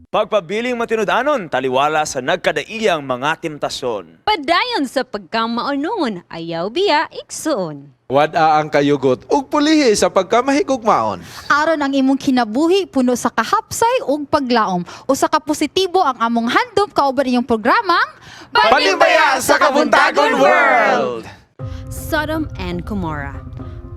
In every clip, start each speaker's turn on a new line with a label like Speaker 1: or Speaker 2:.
Speaker 1: Pagpabiling matinud-anon, taliwala sa nagkadaiyang mga temptasyon.
Speaker 2: Padayon sa pagkamaunon, ayaw biya iksoon.
Speaker 3: Wada ang kayugot ug pulihi sa pagkamahigugmaon.
Speaker 4: Aron ang imong kinabuhi puno sa kahapsay ug paglaom. Usa ka positibo ang among handom kauban inyong programang
Speaker 3: Panimbaya sa Kabuntagon World!
Speaker 2: Sodom and Gomorrah,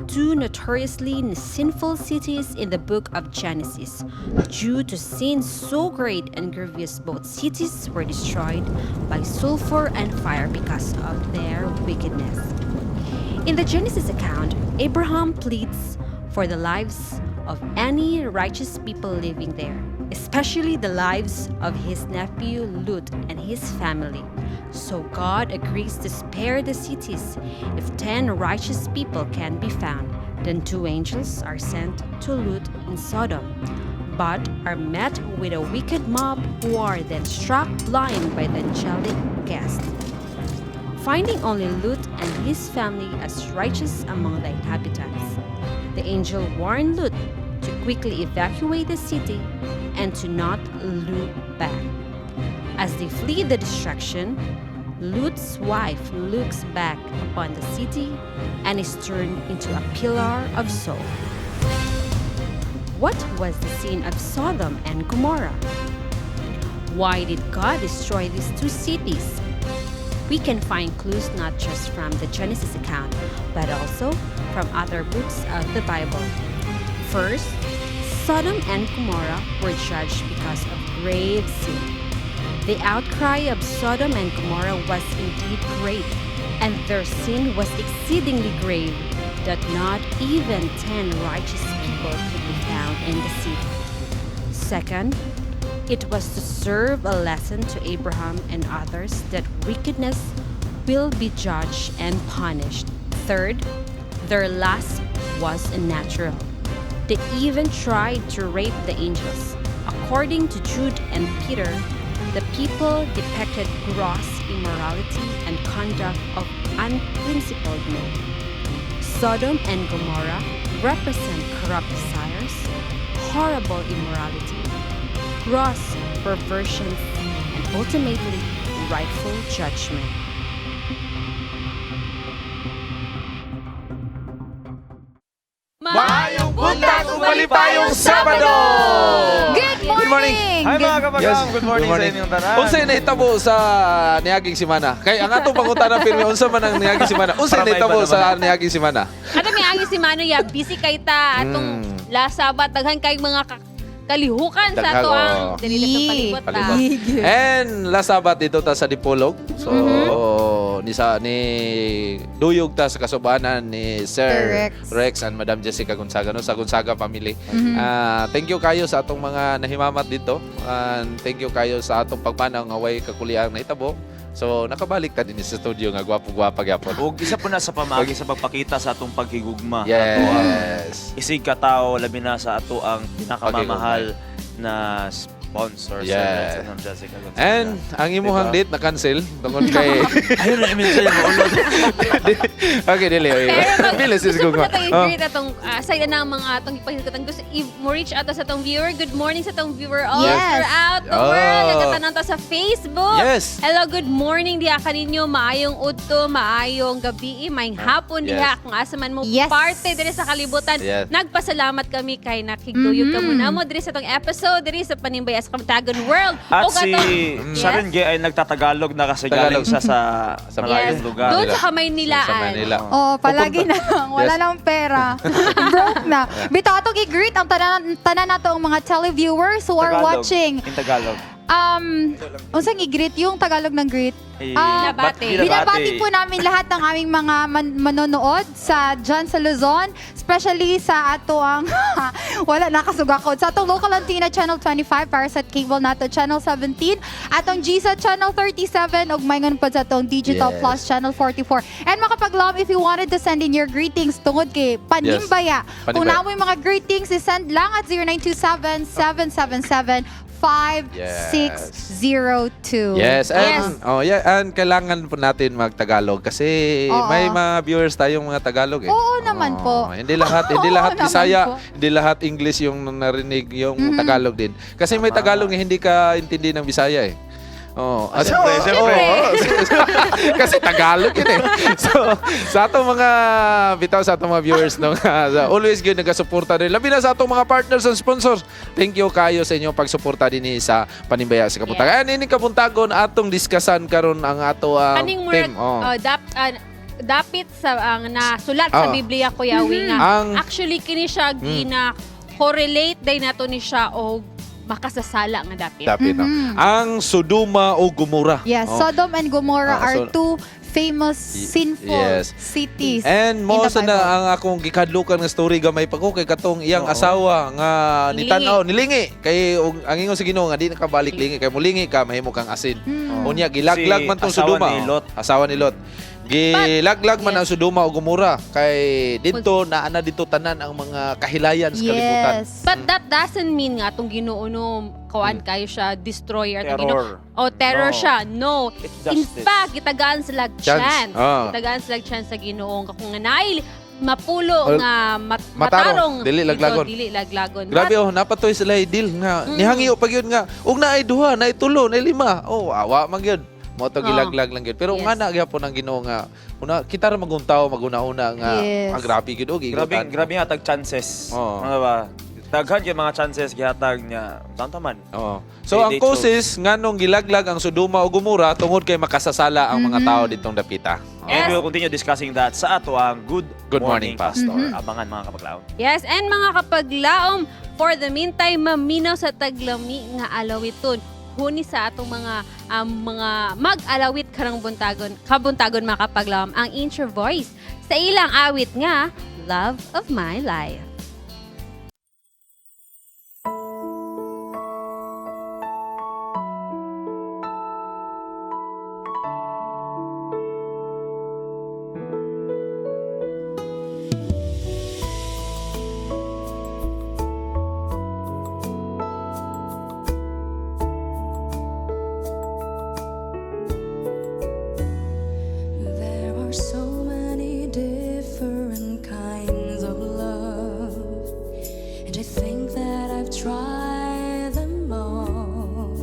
Speaker 2: two notoriously sinful cities in the book of Genesis. Due to sin so great and grievous, both cities were destroyed by sulfur and fire because of their wickedness. In the Genesis account, Abraham pleads for the lives of any righteous people living there, especially the lives of his nephew Lut and his family. So God agrees to spare the cities if 10 righteous people can be found. Then 2 angels are sent to Lut in Sodom, but are met with a wicked mob who are then struck blind by the angelic guest. Finding only Lut and his family as righteous among the inhabitants, the angel warned Lut to quickly evacuate the city and to not look back. As they flee the destruction, Lut's wife looks back upon the city and is turned into a pillar of salt. What was the sin of Sodom and Gomorrah? Why did God destroy these 2 cities? We can find clues not just from the Genesis account, but also from other books of the Bible. First, Sodom and Gomorrah were judged because of grave sin. The outcry of Sodom and Gomorrah was indeed great, and their sin was exceedingly grave, that not even 10 righteous people could be found in the city. Second, it was to serve a lesson to Abraham and others that wickedness will be judged and punished. Third, their lust was unnatural. They even tried to rape the angels. According to Jude and Peter, the people depicted gross immorality and conduct of unprincipled men. Sodom and Gomorrah represent corrupt desires, horrible immorality, gross perversions, and ultimately rightful judgment.
Speaker 3: Maayong buntag ug malipayong Sabado!
Speaker 4: Good morning!
Speaker 1: Hi mga kapagam, good morning sa inyong tanan.
Speaker 3: Unsay nahitabo sa niaging semana? Kay ang atong pangutana pirmi unsa man ang niaging semana? Unsay
Speaker 1: Para may
Speaker 3: nahitabo
Speaker 1: iba
Speaker 3: sa niaging semana?
Speaker 2: Ato may angin si Mano ya, busy kay ta atong lasabat daghan kay mga kalihukan sa
Speaker 3: Daghang,
Speaker 2: ato ang
Speaker 3: oo.
Speaker 2: dili sa palibot ta.
Speaker 3: Palibot. And last Sabat dito ta sa Dipolog. So ni duyog ta sa kasubanan ni Sir Rex and Madam Jessica Gonzaga no sa Gonzaga family. Thank you kayo sa atong mga nahimamat dito. And thank you kayo sa atong pagpanaw nga way kakuliang nahitabo. So nakabalik ta din sa studio nga gwapo-gwapa gyapon.
Speaker 1: Ug isa po na sa pamagi sa pagpakita sa atong paghigugma.
Speaker 3: Yes.
Speaker 1: Isig katao labi na sa ato ang pinakamamahal na sponsor
Speaker 3: Yes.
Speaker 1: sa Rex and Jessica Gonzaga.
Speaker 3: And ang imuhang
Speaker 1: Diba?
Speaker 3: date na cancel tungod kay
Speaker 1: Ayun na imin sa ulod.
Speaker 3: Okay, dili. Bilis is
Speaker 2: Gusto
Speaker 3: kung
Speaker 2: ko na tayo greet atong side na mga atong ipahilkatan. Gusto mo reach out sa atong viewer. Good morning sa atong viewer all
Speaker 4: Yes.
Speaker 2: throughout the world. Nagkatanan ta sa Facebook.
Speaker 3: Yes.
Speaker 2: Hello, good morning diha kaninyo. Maayong udto, maayong gabi, maayong hapon
Speaker 3: Yes.
Speaker 2: diha kung asa man mo
Speaker 4: Yes.
Speaker 2: parte diri sa kalibutan.
Speaker 3: Yes.
Speaker 2: Nagpasalamat kami kay nakigduyog ka muna mo diri sa atong episode diri sa Panimbaya sa Kabuntagon World.
Speaker 1: At
Speaker 2: O
Speaker 1: si
Speaker 2: katong-
Speaker 1: Sharon Gay ay nagtatagalog na kasi galing siya sa
Speaker 3: Sa
Speaker 1: malayong
Speaker 2: Yes.
Speaker 1: lugar.
Speaker 2: Doon sa Kamaynilaan.
Speaker 3: Sa Manila.
Speaker 4: Oh, palagi na lang. Wala
Speaker 3: Yes.
Speaker 4: lang pera. Broke na. Bito, atong i-greet ang tanan nato ang mga televiewers who are
Speaker 1: Tagalog.
Speaker 4: watching.
Speaker 1: In Tagalog.
Speaker 4: Unsang i-greet yung Tagalog ng greet?
Speaker 2: Binabati.
Speaker 4: Binabati po namin lahat ng aming mga manonood sa dyan sa Luzon, especially sa ato ang wala nakasugakod sa atong local antenna channel 25 para sa cable nato channel 17, atong GSA channel 37 ug mayngon pa sa atong Digital
Speaker 3: Yes.
Speaker 4: Plus channel 44. And makapaglam if you wanted to send in your greetings tungod kay Panimbaya. Kung
Speaker 3: Panimbaya.
Speaker 4: namoy mga greetings, i-send lang at 0927-777 5602.
Speaker 3: Yes, and kailangan po natin mag-Tagalog kasi
Speaker 4: Oo.
Speaker 3: may mga viewers tayong mga Tagalog eh.
Speaker 4: Oo naman po.
Speaker 3: Hindi lahat
Speaker 4: Oo naman
Speaker 3: Bisaya,
Speaker 4: po.
Speaker 3: hindi lahat English yung narinig, yung Tagalog din. Kasi may Tagalog na hindi ka intindi ng Bisaya eh. Oh,
Speaker 1: Siyempre.
Speaker 3: kasi Tagalog yun eh. So, sa atong mga bitaw sa atong mga viewers no, always gyud nagasuporta din. Labi na sa atong mga partners and sponsors. Thank you kayo sa inyong pagsuporta dinhi sa Panimbaya sa Kabuntagan. Ini kabuntagon atong diskusyon karon ang ato
Speaker 5: Kaning
Speaker 3: team.
Speaker 5: murag dapit sa ang nasulat sa Biblia Kuya Winga. Actually kini siya gina correlate day nato ni siya og makasasala nga dapit.
Speaker 3: Dapit, no? Ang Sodoma o Gomora.
Speaker 4: Yes,
Speaker 3: Oh.
Speaker 4: Sodom and Gomorrah are
Speaker 3: so-
Speaker 4: two famous sinful
Speaker 3: yes.
Speaker 4: cities.
Speaker 3: And
Speaker 4: in
Speaker 3: mo
Speaker 4: the
Speaker 3: sa na
Speaker 4: Bible.
Speaker 3: ang akong gikadlukan nga story gamay pa ko kay katong iyang asawa nga nitanaw nilingi kay ang ingon sa Ginoo nga di nakabalik lingi kay mulingi ka mahimo kang asin. Unya gilaglag
Speaker 1: Si
Speaker 3: man tong
Speaker 1: asawa
Speaker 3: Sodoma.
Speaker 1: ni Lot.
Speaker 3: Asawa ni Lot. Gilaglag man ang Sodoma o Gomora kay dito naana dito tanan ang mga kahilayan sa kalibutan.
Speaker 4: Yes.
Speaker 5: But that doesn't mean nga itong Ginoo no kawan kayo siya destroyer atong
Speaker 1: Terror.
Speaker 5: Ginoo. O terror
Speaker 1: No.
Speaker 5: siya. No.
Speaker 1: It's
Speaker 5: In
Speaker 1: justice.
Speaker 5: fact, itagaan sila
Speaker 3: Chance.
Speaker 5: chance.
Speaker 3: Ah.
Speaker 5: Itagaan sila chance sa Ginoo kung nga naay mapulo
Speaker 3: Well,
Speaker 5: nga
Speaker 3: matarong.
Speaker 5: matarong
Speaker 3: Dili laglagon.
Speaker 5: dili laglagon.
Speaker 3: Grabe oh, napatoy sila deal nga. Nihangiyo pa gyud nga ug naay duha, naay tulo, naay lima. Oh, awa man gyud. Mo to gilaglag lang gyud. Pero
Speaker 5: Yes.
Speaker 3: nga na gyapon ang Ginoo nga una kita ra maguntaw maguna-una nga
Speaker 4: Yes.
Speaker 3: grabe gyud og
Speaker 1: Grabe hatag chances.
Speaker 3: Oo.
Speaker 1: Ano ba? Daghan yung mga chances gihatag niya. Tantaman.
Speaker 3: Oh. So ang
Speaker 1: They
Speaker 3: causes nganong gilaglag ang Sodoma o Gomora tungod kay makasasala ang mga tao ditong dapita.
Speaker 1: And we will continue discussing that sa ato ang Good
Speaker 3: Morning,
Speaker 1: Pastor. Abangan mga kapaglaon.
Speaker 5: Yes, and mga kapaglaom, for the meantime, maminaw sa taglami nga alawiton. Huni sa atong mga mag-alawit karang kabuntagon mga kapaglaom, ang Intro Voice sa ilang awit nga, Love of My Life.
Speaker 6: There are so many different kinds of love, and I think that I've tried them all.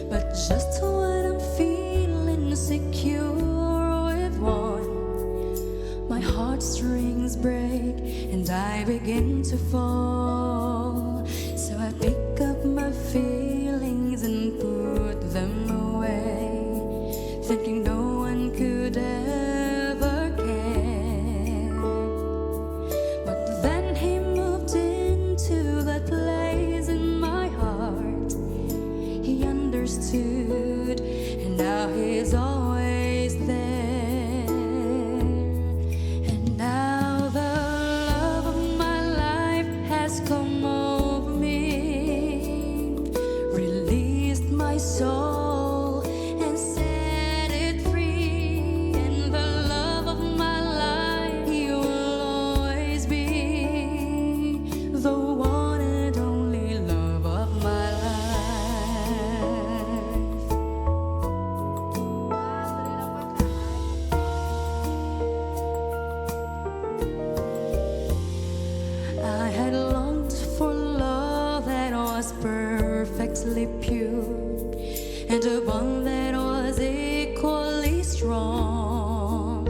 Speaker 6: But just when I'm feeling secure with one, my heartstrings break and I begin to fall. So I pick up my feelings and put them away, thinking no one could ever care. But then he moved into that place in my heart. He understood, and now he's always there. And now the love of my life has come over me, released my soul and set it free. And the love of my life, he will always be the one and only love of my life. I had longed for love that was perfectly pure, and a bond that was equally strong.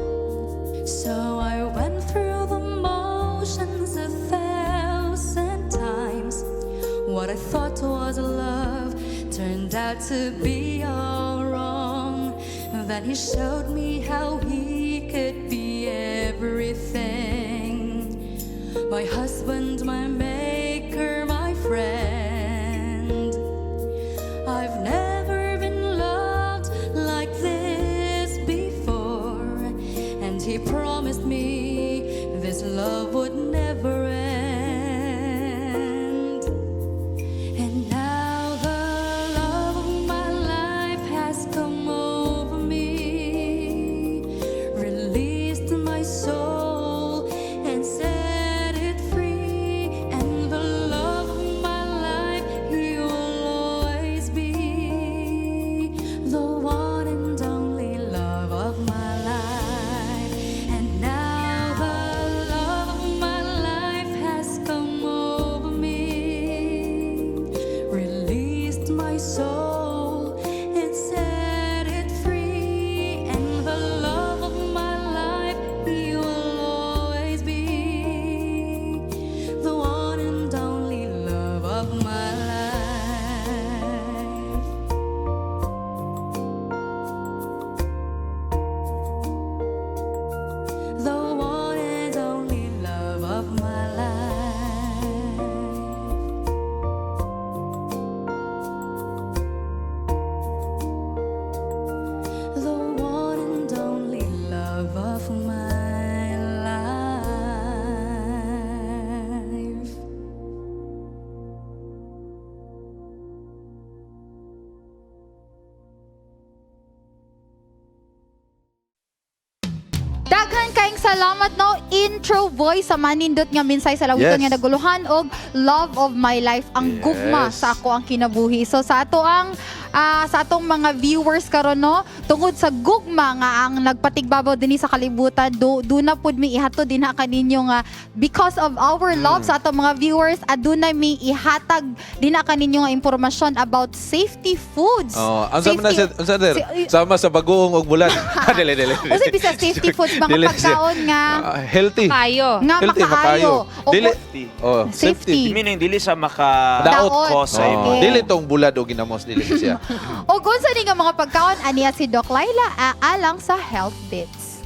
Speaker 6: So I went through the motions 1,000 times. What I thought was love turned out to be all wrong. Then he showed me how he could be everything. My husband, my maker, my friend. I've never been loved like this before, and he promised me this love would never end. And now the love of my life has come over me, released my soul and set it free. And soul and set it free. And the love of my life, you will always be the one and only love of my life. The one and only love of my life. The one and only love of my life.
Speaker 4: Daghan kaayong salamat no intro voice sa manindot nga minsay sa lawiton
Speaker 3: Yes.
Speaker 4: nga naguluhan og love of my life ang
Speaker 3: Yes.
Speaker 4: gugma sa ako ang kinabuhi. So sa ato ang sa atong mga viewers karon no tungod sa gugma nga ang nagpatigbabaw dinhi sa kalibutan do na pud mi ihatod dinha kaninyo nga because of our love sa atong mga viewers adunay mi ihatag dinha kaninyo nga impormasyon about safety foods.
Speaker 3: Oh, ang sama na
Speaker 4: Safety-
Speaker 3: siya, unsa der?
Speaker 4: Si-
Speaker 3: Sama sa bagoong og bulan. Dili.
Speaker 4: Kasi bisa safety foods mga
Speaker 3: Dili siya.
Speaker 4: pagkaon nga
Speaker 3: Healthy.
Speaker 5: Kayo.
Speaker 4: nga
Speaker 3: Healthy,
Speaker 4: makaayo. O
Speaker 3: Dili.
Speaker 1: Safety.
Speaker 3: Oh,
Speaker 4: Safety.
Speaker 1: Meaning, dili sa maka...
Speaker 4: Daot.
Speaker 1: cause sa
Speaker 4: Okay.
Speaker 1: imo.
Speaker 3: Dili tong bulad o ginamos dili siya.
Speaker 4: O kung sa nga mga pagkaon, aniya si Doc Laila alang sa Health Bits.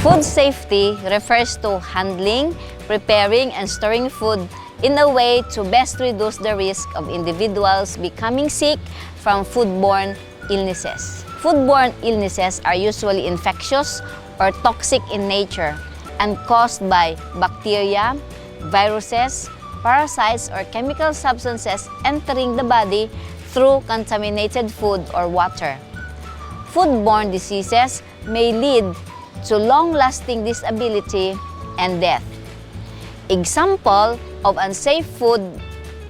Speaker 7: Food safety refers to handling, preparing, and storing food in a way to best reduce the risk of individuals becoming sick from foodborne illnesses. Foodborne illnesses are usually infectious or toxic in nature and caused by bacteria, viruses, parasites, or chemical substances entering the body through contaminated food or water. Foodborne diseases may lead to long-lasting disability and death. Example of unsafe food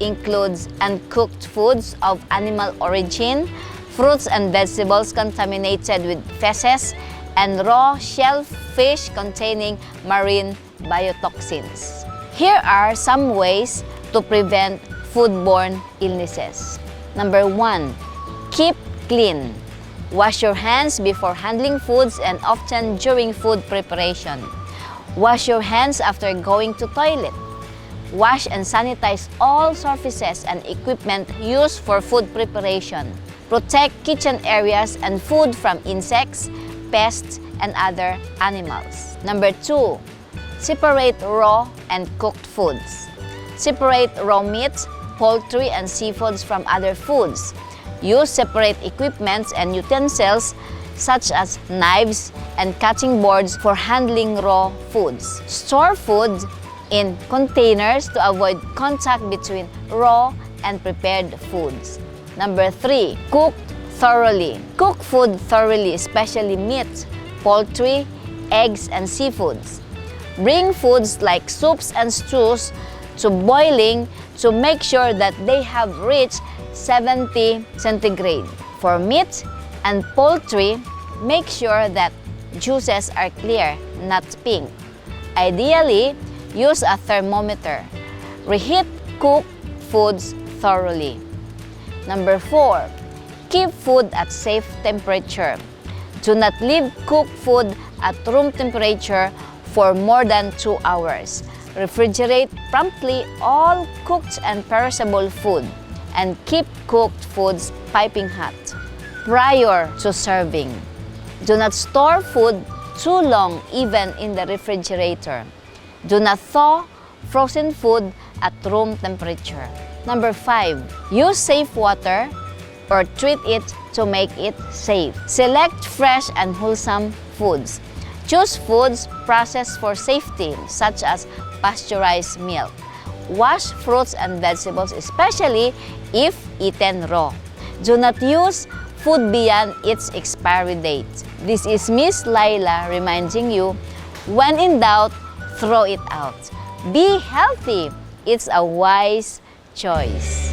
Speaker 7: includes uncooked foods of animal origin, fruits and vegetables contaminated with feces, and raw shellfish containing marine biotoxins. Here are some ways to prevent foodborne illnesses. Number 1, keep clean. Wash your hands before handling foods and often during food preparation. Wash your hands after going to toilet. Wash and sanitize all surfaces and equipment used for food preparation. Protect kitchen areas and food from insects, pests, and other animals. Number 2, separate raw and cooked foods. Separate raw meats, poultry, and seafoods from other foods. Use separate equipments and utensils such as knives and cutting boards for handling raw foods. Store food in containers to avoid contact between raw and prepared foods. Number 3, cook thoroughly. Cook food thoroughly, especially meat, poultry, eggs, and seafoods. Bring foods like soups and stews to boiling to make sure that they have reached 70 centigrade. For meat and poultry, make sure that juices are clear, not pink. Ideally, use a thermometer. Reheat cooked foods thoroughly. Number 4, keep food at safe temperature. Do not leave cooked food at room temperature for more than 2 hours. Refrigerate promptly all cooked and perishable food and keep cooked foods piping hot prior to serving. Do not store food too long even in the refrigerator. Do not thaw frozen food at room temperature. Number 5, use safe water or treat it to make it safe. Select fresh and wholesome foods. Choose foods processed for safety, such as pasteurized milk. Wash fruits and vegetables, especially if eaten raw. Do not use food beyond its expiry date. This is Miss Laila reminding you, when in doubt, throw it out. Be healthy. It's a wise choice.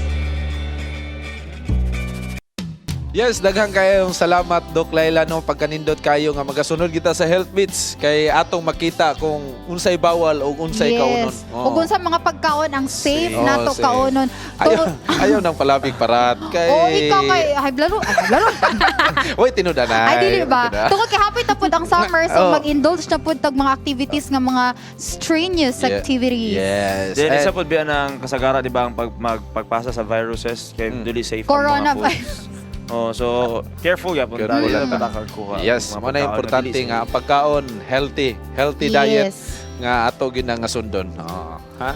Speaker 3: Yes, daghang kayong salamat Doc Laila no pagkanindot kayo nga magasunod kita sa Health Beats kay atong makita kung unsay bawal o unsay kaunon.
Speaker 4: Ug unsa mga pagkaon ang safe
Speaker 3: Safe.
Speaker 4: nato
Speaker 3: Safe.
Speaker 4: kaunon.
Speaker 3: Ayaw nang palabig parat kay
Speaker 4: Ikaw kay ay blaro.
Speaker 3: Oy tinuda na.
Speaker 4: Ay dili ba? Tungod kay hapit na pud ang summer so
Speaker 3: Oh.
Speaker 4: mag-indulge na pud tag mga activities nga mga strenuous
Speaker 3: Yeah.
Speaker 4: activities.
Speaker 3: Yes.
Speaker 1: Then,
Speaker 3: And-
Speaker 1: isa po biya ng kasagara, di ba, ang pagpasa sa viruses, kaya dili safe ang mga
Speaker 4: Coronavirus.
Speaker 1: foods. Oh, so, careful ya po.
Speaker 3: Careful
Speaker 1: Dahil
Speaker 3: lang ta.
Speaker 1: patakal ko
Speaker 3: Yes, mo na importante nga ang pagkaon healthy diet
Speaker 4: Yes.
Speaker 3: nga ato ginang nga sundon. Ha?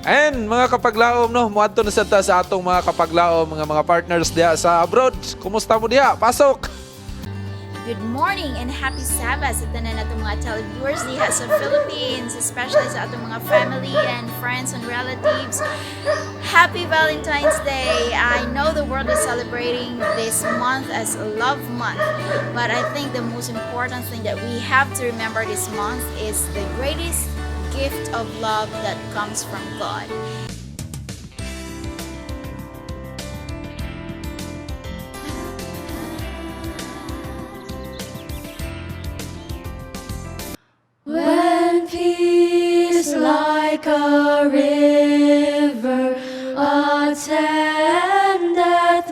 Speaker 3: And mga kapaglaom no, muadto na sa atong mga kapaglaom, mga partners diha sa abroad. Kumusta mo diha? Pasok.
Speaker 8: Good morning and happy Sabbath sa tanan natong mga televiewers diha sa Philippines, especially sa atong mga family and friends and relatives. Happy Valentine's Day! I know the world is celebrating this month as a love month, but I think the most important thing that we have to remember this month is the greatest gift of love that comes from God.
Speaker 6: When peace like a river attendeth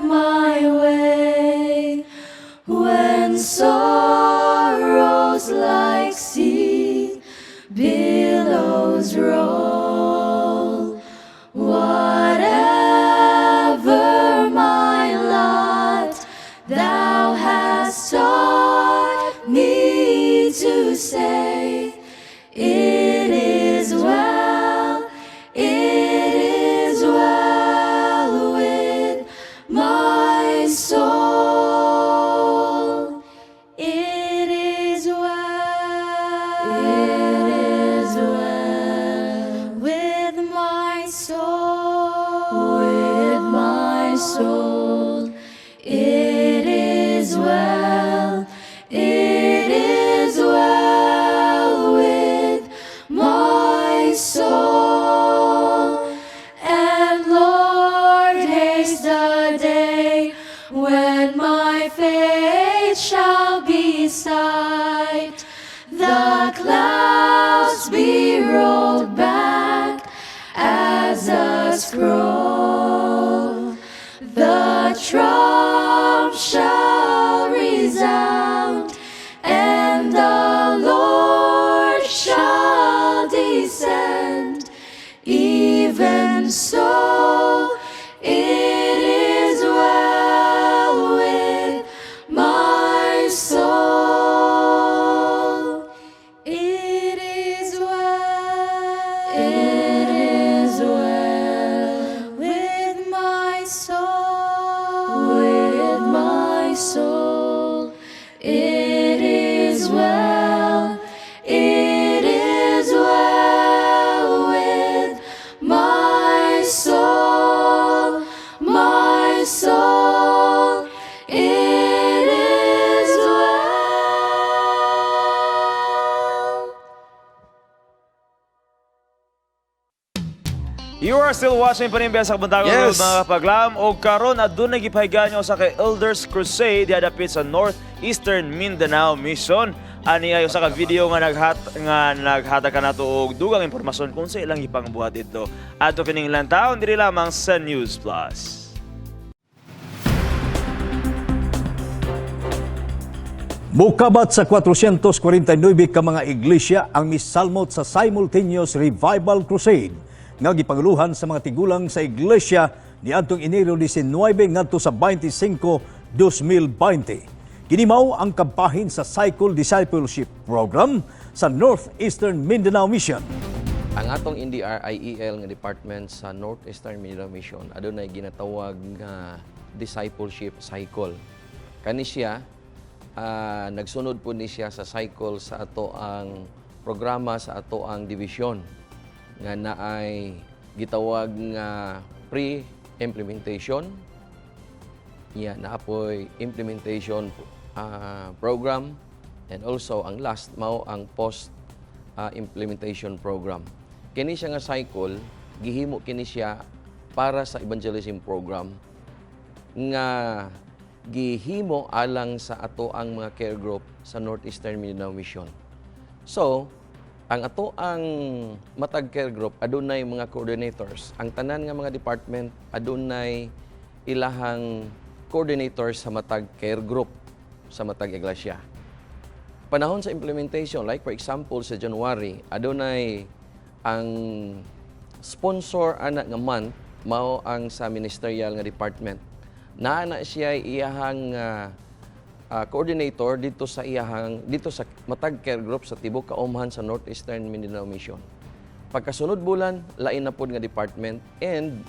Speaker 6: my way, when sorrows like sea billows roll, whatever my lot, thou hast taught me to say, it is well with my soul. It is well with my soul. With my soul. It is well. It is well with my soul. And Lord, haste the day when my faith shall be sight, the clouds be rolled back as a scroll, the trump shall resound, and the Lord shall descend. Even so, it is well with my soul. It is well. It is well with my soul. With my soul. It is well. It is well with my soul. My soul. It is well.
Speaker 1: You are still watching Panimbiya sa Kabuntagon
Speaker 3: Yes.
Speaker 1: mga kapaglam. O karon adun nagipahigan nyo sa kay Elders Crusade diadapit sa Northeastern Mindanao Mission. Ani ayo sa ka video nga naghatag ka nato og dugang impormasyon kung sa ilang ipangbuhat dito. Ato kining ilang taon diri lamang sa News Plus.
Speaker 9: Mukabat sa 449 ka mga iglesia ang misalmot sa Simultaneous Revival Crusade nga gipanguluhan sa mga tigulang sa iglesia niadtong Enero 19 ngadto sa 25, 2020. Kini mao ang kampahin sa Cycle Discipleship Program sa Northeastern Mindanao Mission.
Speaker 10: Ang atong NDRIEL nga department sa Northeastern Mindanao Mission adunay ginatawag nga discipleship cycle. Kani siya nagsunod po ni siya sa cycle sa ato ang programa sa ato ang division nga naay gitawag nga pre-implementation, naapoy implementation program, and also ang last mao ang post implementation program. Kini siya nga cycle gihimo kini siya para sa evangelism program nga gihimo alang sa ato ang mga care group sa Northeastern Mindanao Mission. So, ang ato ang matag care group adunay mga coordinators. Ang tanan nga mga department adunay ilahang coordinators sa matag care group sa matag iglesia. Panahon sa implementation, like for example sa January, adunay ang sponsor anak nga month mao ang sa ministerial nga department. Naana siya iyahang coordinator dito sa matag care group sa tibok kaumhan sa Northeastern Mindanao Mission. Pagkasunod bulan, lain na pod nga department, and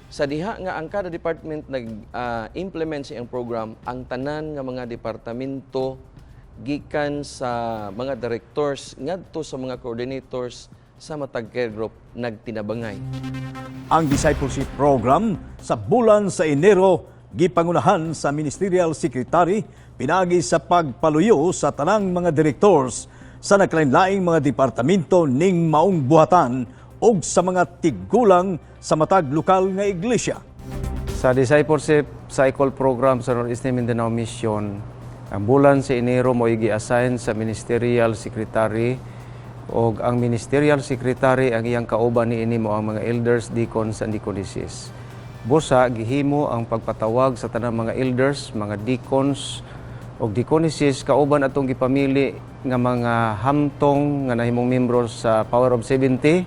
Speaker 10: sa diha nga ang kada department nag-implement sa iyang program, ang tanan nga mga departamento gikan sa mga directors ngadto sa mga coordinators sa matag care group nagtinabangay.
Speaker 9: Ang discipleship program sa bulan sa Enero gipangunahan sa Ministerial Secretary pinagi sa pagpaluyo sa tanang mga directors sa naglain-laing mga departamento ning maong buhatan og sa mga tigulang sa matag lokal nga iglesia.
Speaker 11: Sa discipleship cycle program sa Northeastern Mindanao Mission, ang bulan sa Enero mo gi-assign sa Ministerial Secretary o ang Ministerial Secretary ang iyang kauban niini mo ang mga elders, deacons, and deaconesses. Busa, gihimo ang pagpatawag sa tanang mga elders, mga deacons, o deaconesses, kauban atong gipamili nga mga hamtong nga nahimong membro sa Power of 70,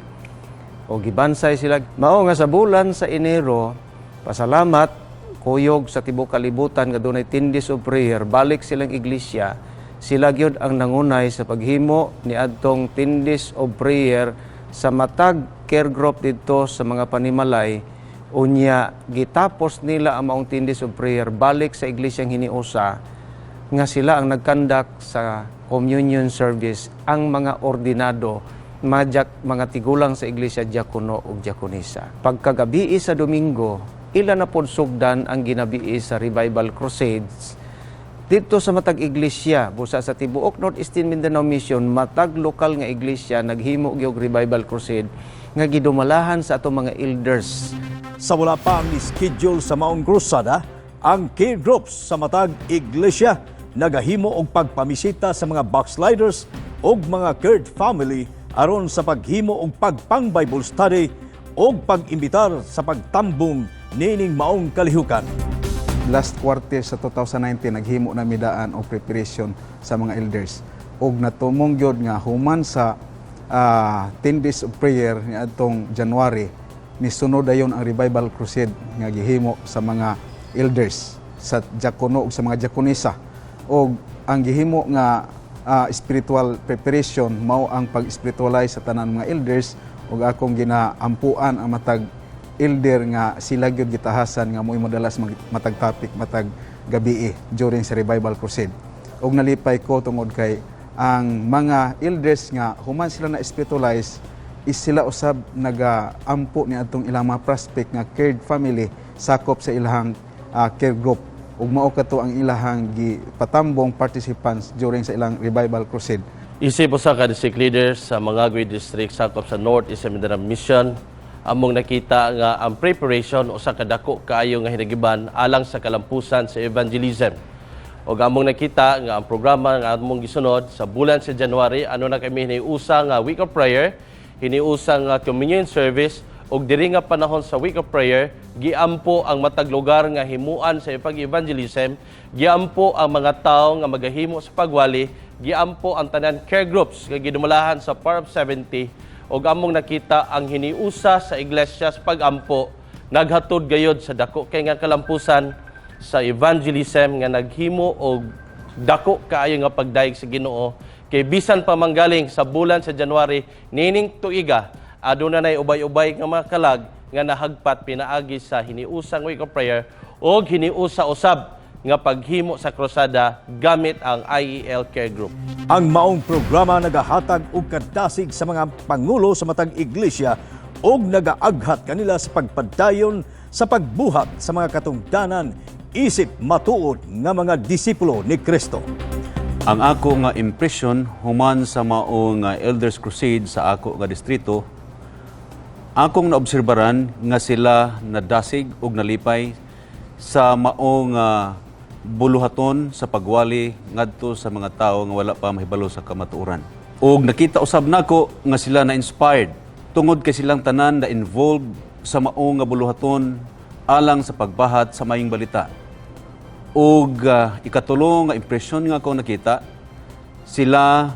Speaker 11: o gibansay sila. Mao nga sa bulan sa Enero, pasalamat, kuyog sa tibok kalibutan nga dunay 10 days of prayer, balik silang iglesia, sila gyud ang nangunay sa paghimo ni adtong 10 days of prayer sa matag care group dito sa mga panimalay. Unya, gitapos nila ang maong 10 days of prayer, balik sa iglesyang hiniusa, nga sila ang nagkandak sa communion service, ang mga ordinado, mga tigulang sa iglesia, diakono o diakonisa. Pagkagabi sa Domingo, ilan na pod sugdan ang ginabii sa Revival Crusades dito sa matag iglesia. Busa sa tibuok Northeastern Mindanao Mission, matag lokal nga iglesia naghimo gyud Revival Crusade nga gidumalahan sa atong mga elders.
Speaker 9: Sa wala pa ang schedule sa maong krusada, ang care groups sa matag iglesia nagahimo og pagpamisita sa mga backsliders og mga cared family aron sa paghimo og pagpang Bible study og pag-imbitar sa pagtambong nining maong kalihukan.
Speaker 12: Last quarter sa 2019 naghimo na midaan og preparation sa mga elders. Og natumong gyud nga human sa 10 days of prayer ni adtong January, nisunod dayon ang Revival Crusade nga gihimo sa mga elders, sa diakono ug sa mga diakonisa. Og ang gihimo nga spiritual preparation mao ang pag-spiritualize sa tanan mga elders, ug akong ginaampuan ang matag elder nga sila gyud gitahasan nga mo'y madalas matag topic matag gabi during sa Revival Crusade. Og nalipay ko tungod kay ang mga elders nga human sila na spiritualize is sila usab nagaampo ni atong ilang mga prospect nga cared family sakop sa ilahang care group, ug mao kato ang ilahang gipatambong participants during sa ilang Revival Crusade.
Speaker 13: Isip usa ka district leaders sa Mangagoy District sakop sa North Eastern Mindanao Mission, among nakita nga ang preparation usa ka dako kaayo nga hinagiban alang sa kalampusan sa evangelism. O among nakita nga ang programa nga among gisunod sa bulan sa January, ano na kami hiniusa nga week of prayer, hiniusa nga communion service, og diri nga panahon sa week of prayer, giampo ang matag lugar nga himuan sa pag-evangelism, giampo ang mga tawo nga magahimo sa pagwali, giampo ang tanan care groups nga gidumalahan sa Power of 70, og among nakita ang hiniusa sa iglesia sa pag-ampo naghatod gayod sa dako kay nga kalampusan sa evangelism nga naghimo og dako kaayo nga pagdaig sa Ginoo. Kay bisan pa manggaling sa bulan sa January nining tuiga, aduna nay ubay-ubay nga mga kalag nga nahagpat pinaagi sa hiniusang week of prayer og hiniusa usab nga paghimo sa krusada gamit ang IEL Care Group.
Speaker 9: Ang maong programa nagahatag og kadasig sa mga pangulo sa matag iglesia og nagaaghat kanila sa pagpadayon sa pagbuhat sa mga katungdanan isip matuod nga mga disipulo ni Kristo.
Speaker 14: Ang ako nga impression human sa maong Elders Crusade sa ako nga distrito, akong naobserbaran nga sila nadasig og nalipay sa maong buluhaton sa pagwali ngadto sa mga tao nga wala pa mahibalo sa kamatuoran. Og nakita usab nako nga sila na inspired tungod kay silang tanan na involved sa mao nga buluhaton alang sa pagbahat sa mayong balita. Og ikatulo nga impresyon nga ako nakita, sila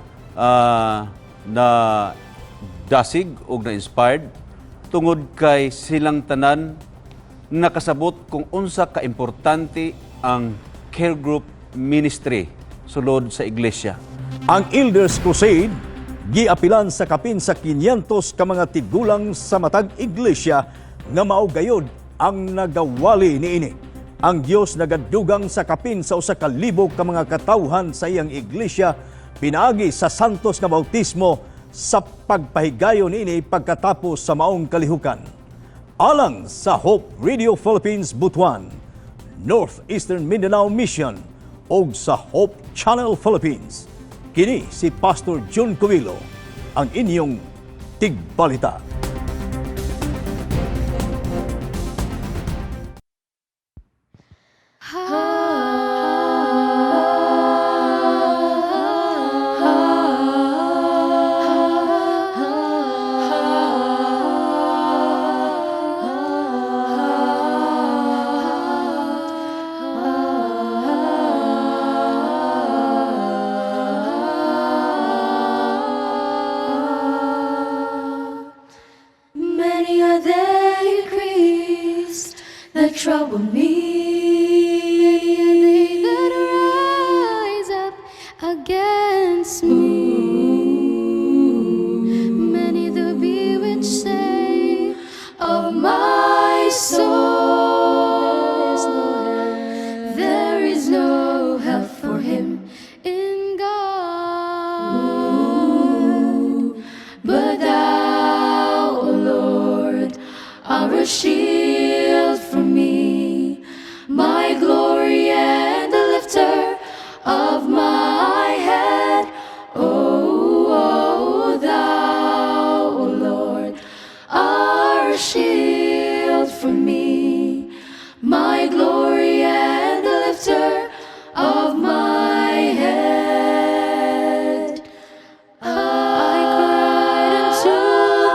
Speaker 14: na dasig og na inspired tungod kay silang tanan nakasabot kung unsa ka importante ang care group ministry sulod sa iglesia.
Speaker 9: Ang Elders Crusade giapilan sa kapin sa 500 ka mga tigulang sa matag iglesia nga mao gayud ang nagawali niini. Ang Dios nagadugang sa kapin sa 1,000 ka mga katawhan sa iyang iglesia pinaagi sa santos nga bautismo sa pagpahigayon niini pagkatapos sa maong kalihukan. Alang sa Hope Radio Philippines Butuan, Northeastern Mindanao Mission o sa Hope Channel Philippines. Kini si Pastor Jun Covilo, ang inyong tigbalita.
Speaker 6: Many are they increased that trouble me. Many are they that rise up against me. Many the bewitched say of my soul, there is no help for him in God. But thou, O Lord, are a shield for me, my glory and the lifter of my head. Oh, thou, O Lord, are a shield for me, my glory and the lifter of my head. I cried unto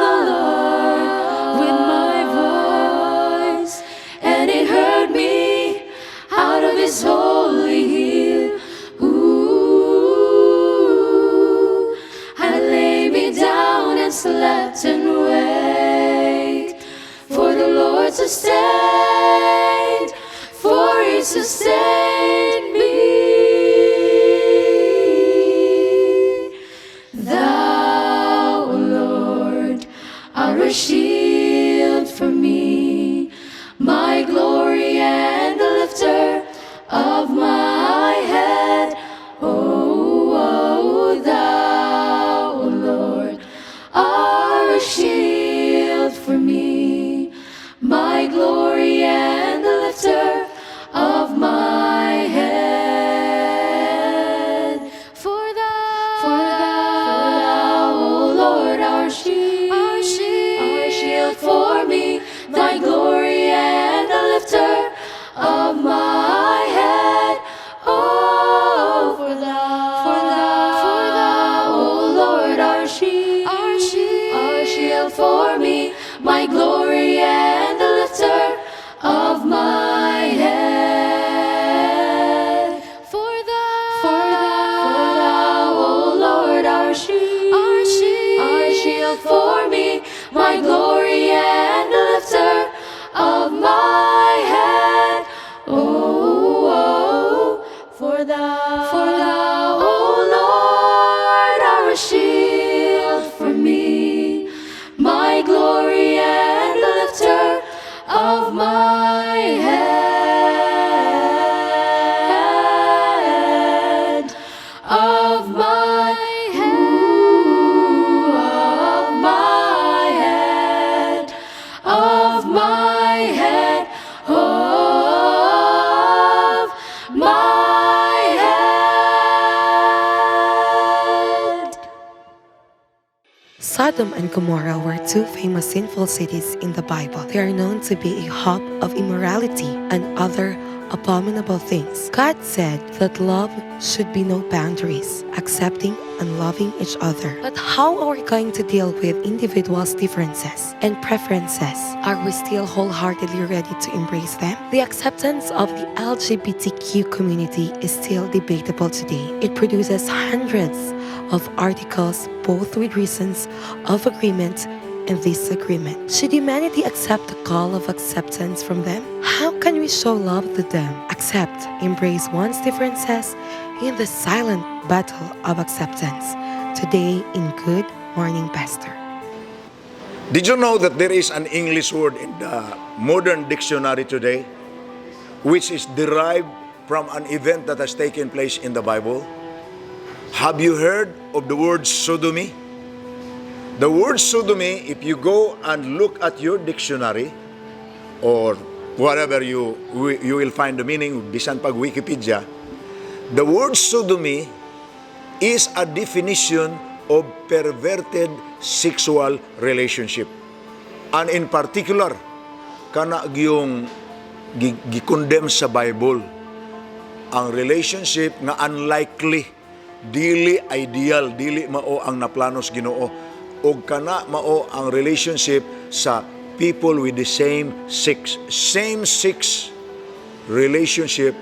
Speaker 6: the Lord with my voice, and He heard me out of His holy hill. Ooh, I lay me down and slept and waked, for the Lord sustained, for He sustained me. Thou, O Lord, are a shield for me, my glory and the lifter of my head. Oh, thou, O Lord, are a shield for me, my glory and the lifter of my head. For thou, O Lord, our shield for me, my glory and the lifter of my head. Oh, for thou, O Lord, our shield for me, my glory and the lifter of my head. For thou, O Lord, our shield for me, my glory and the lifter of my head. Oh, for thou, O Lord, are a shield for me, my glory and the lifter of my head, of my head, of my head, of my head.
Speaker 15: Sodom and Gomorrah were two famous sinful cities in the Bible. They are known to be a hub of immorality and other abominable things. God said that love should be no boundaries, accepting and loving each other. But how are we going to deal with individuals' differences and preferences? Are we still wholeheartedly ready to embrace them? The acceptance of the LGBTQ community is still debatable today. It produces hundreds of articles, both with reasons of agreement and disagreement. Should humanity accept the call of acceptance from them? How can we show love to them? Accept, embrace one's differences in the silent battle of acceptance. Today in Good Morning, Pastor.
Speaker 16: Did you know that there is an English word in the modern dictionary today which is derived from an event that has taken place in the Bible? Have you heard of the word sodomy? The word sodomy, if you go and look at your dictionary or whatever you will find the meaning, bisan pag Wikipedia, the word sodomy is a definition of perverted sexual relationship. And in particular, kana yung gikondem sa Bible, ang relationship nga unlikely, dili ideal, dili mao ang naplanos Ginoo, o kana mao ang relationship sa people with the same sex. Same-sex relationship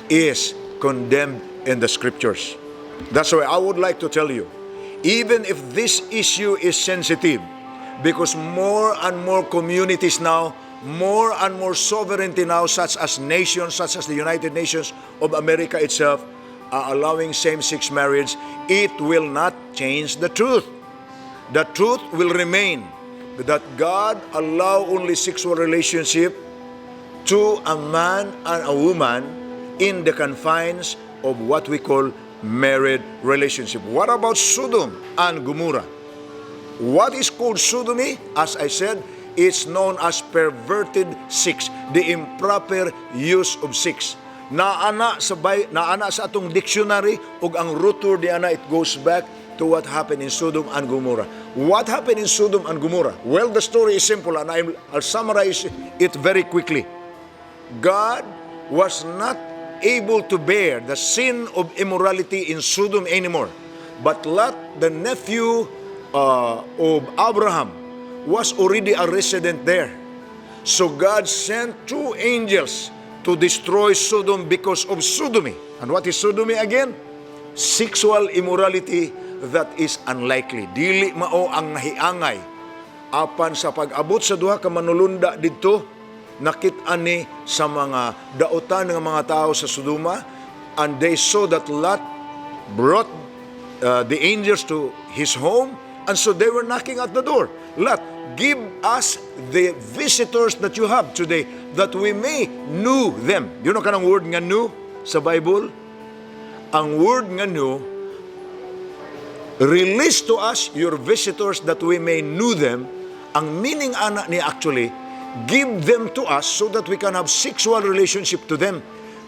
Speaker 16: is condemned in the scriptures. That's why I would like to tell you, even if this issue is sensitive, because more and more communities now, more and more sovereignty now, such as nations, such as the United Nations of America itself, are allowing same-sex marriage, it will not change the truth. The truth will remain that God allow only sexual relationship to a man and a woman in the confines of what we call married relationship. What about Sodom and Gomorrah? What is called sodomy? As I said, it's known as perverted sex, the improper use of sex. Naana sa atong dictionary ug ang root word diana, it goes back to what happened in Sodom and Gomorrah. What happened in Sodom and Gomorrah? Well, the story is simple and I'll summarize it very quickly. God was not able to bear the sin of immorality in Sodom anymore. But Lot, the nephew of Abraham, was already a resident there. So God sent 2 angels to destroy Sodom because of sodomy. And what is sodomy again? Sexual immorality that is unlikely. Dili mao ang nahiangay. Apan sa pag-abot sa duha ka manulunda didto, nakit-an ni sa mga dautan ng mga tao sa Sodoma, and they saw that Lot brought the angels to his home, and so they were knocking at the door. Lot, give us the visitors that you have today, that we may know them. You know kanang word nga know sa Bible? Ang word nga know, release to us your visitors that we may know them. Ang meaning ana ni actually, give them to us so that we can have sexual relationship to them.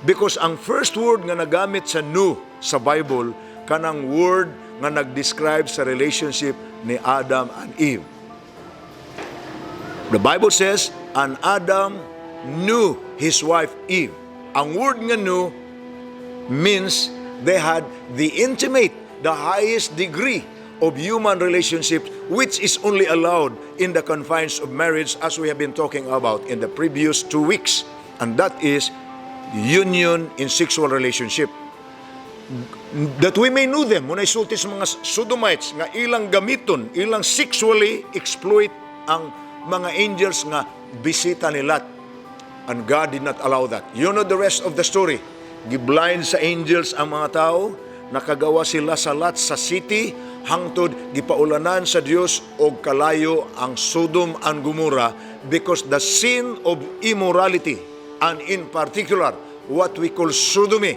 Speaker 16: Because ang first word nga nagamit sa know sa Bible, kanang word nga nag-describe sa relationship ni Adam and Eve. The Bible says, and Adam knew his wife Eve. Ang word nga know means they had the intimate, the highest degree of human relationship, which is only allowed in the confines of marriage, as we have been talking about in the previous 2 weeks. And that is union in sexual relationship. That we may know them. Muna isulti sa mga sodomites nga ilang gamiton, ilang sexually exploit ang mga angels nga bisita ni Lot. And God did not allow that. You know the rest of the story. Giblind sa angels ang mga tao, nakagawa sila sa Lot sa city, hangtod gipaulanan sa Dios og kalayo ang Sodom and Gomorrah because the sin of immorality, and in particular what we call sodomy,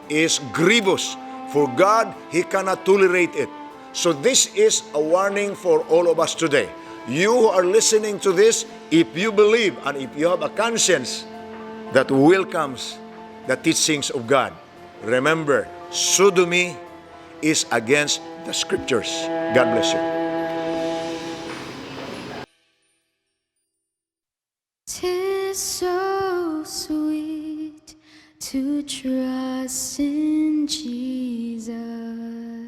Speaker 16: is grievous. For God, He cannot tolerate it. So this is a warning for all of us today. You who are listening to this, if you believe and if you have a conscience that welcomes the teachings of God, remember, sodomy is against the scriptures. God bless you.
Speaker 6: "'Tis so sweet trust in Jesus,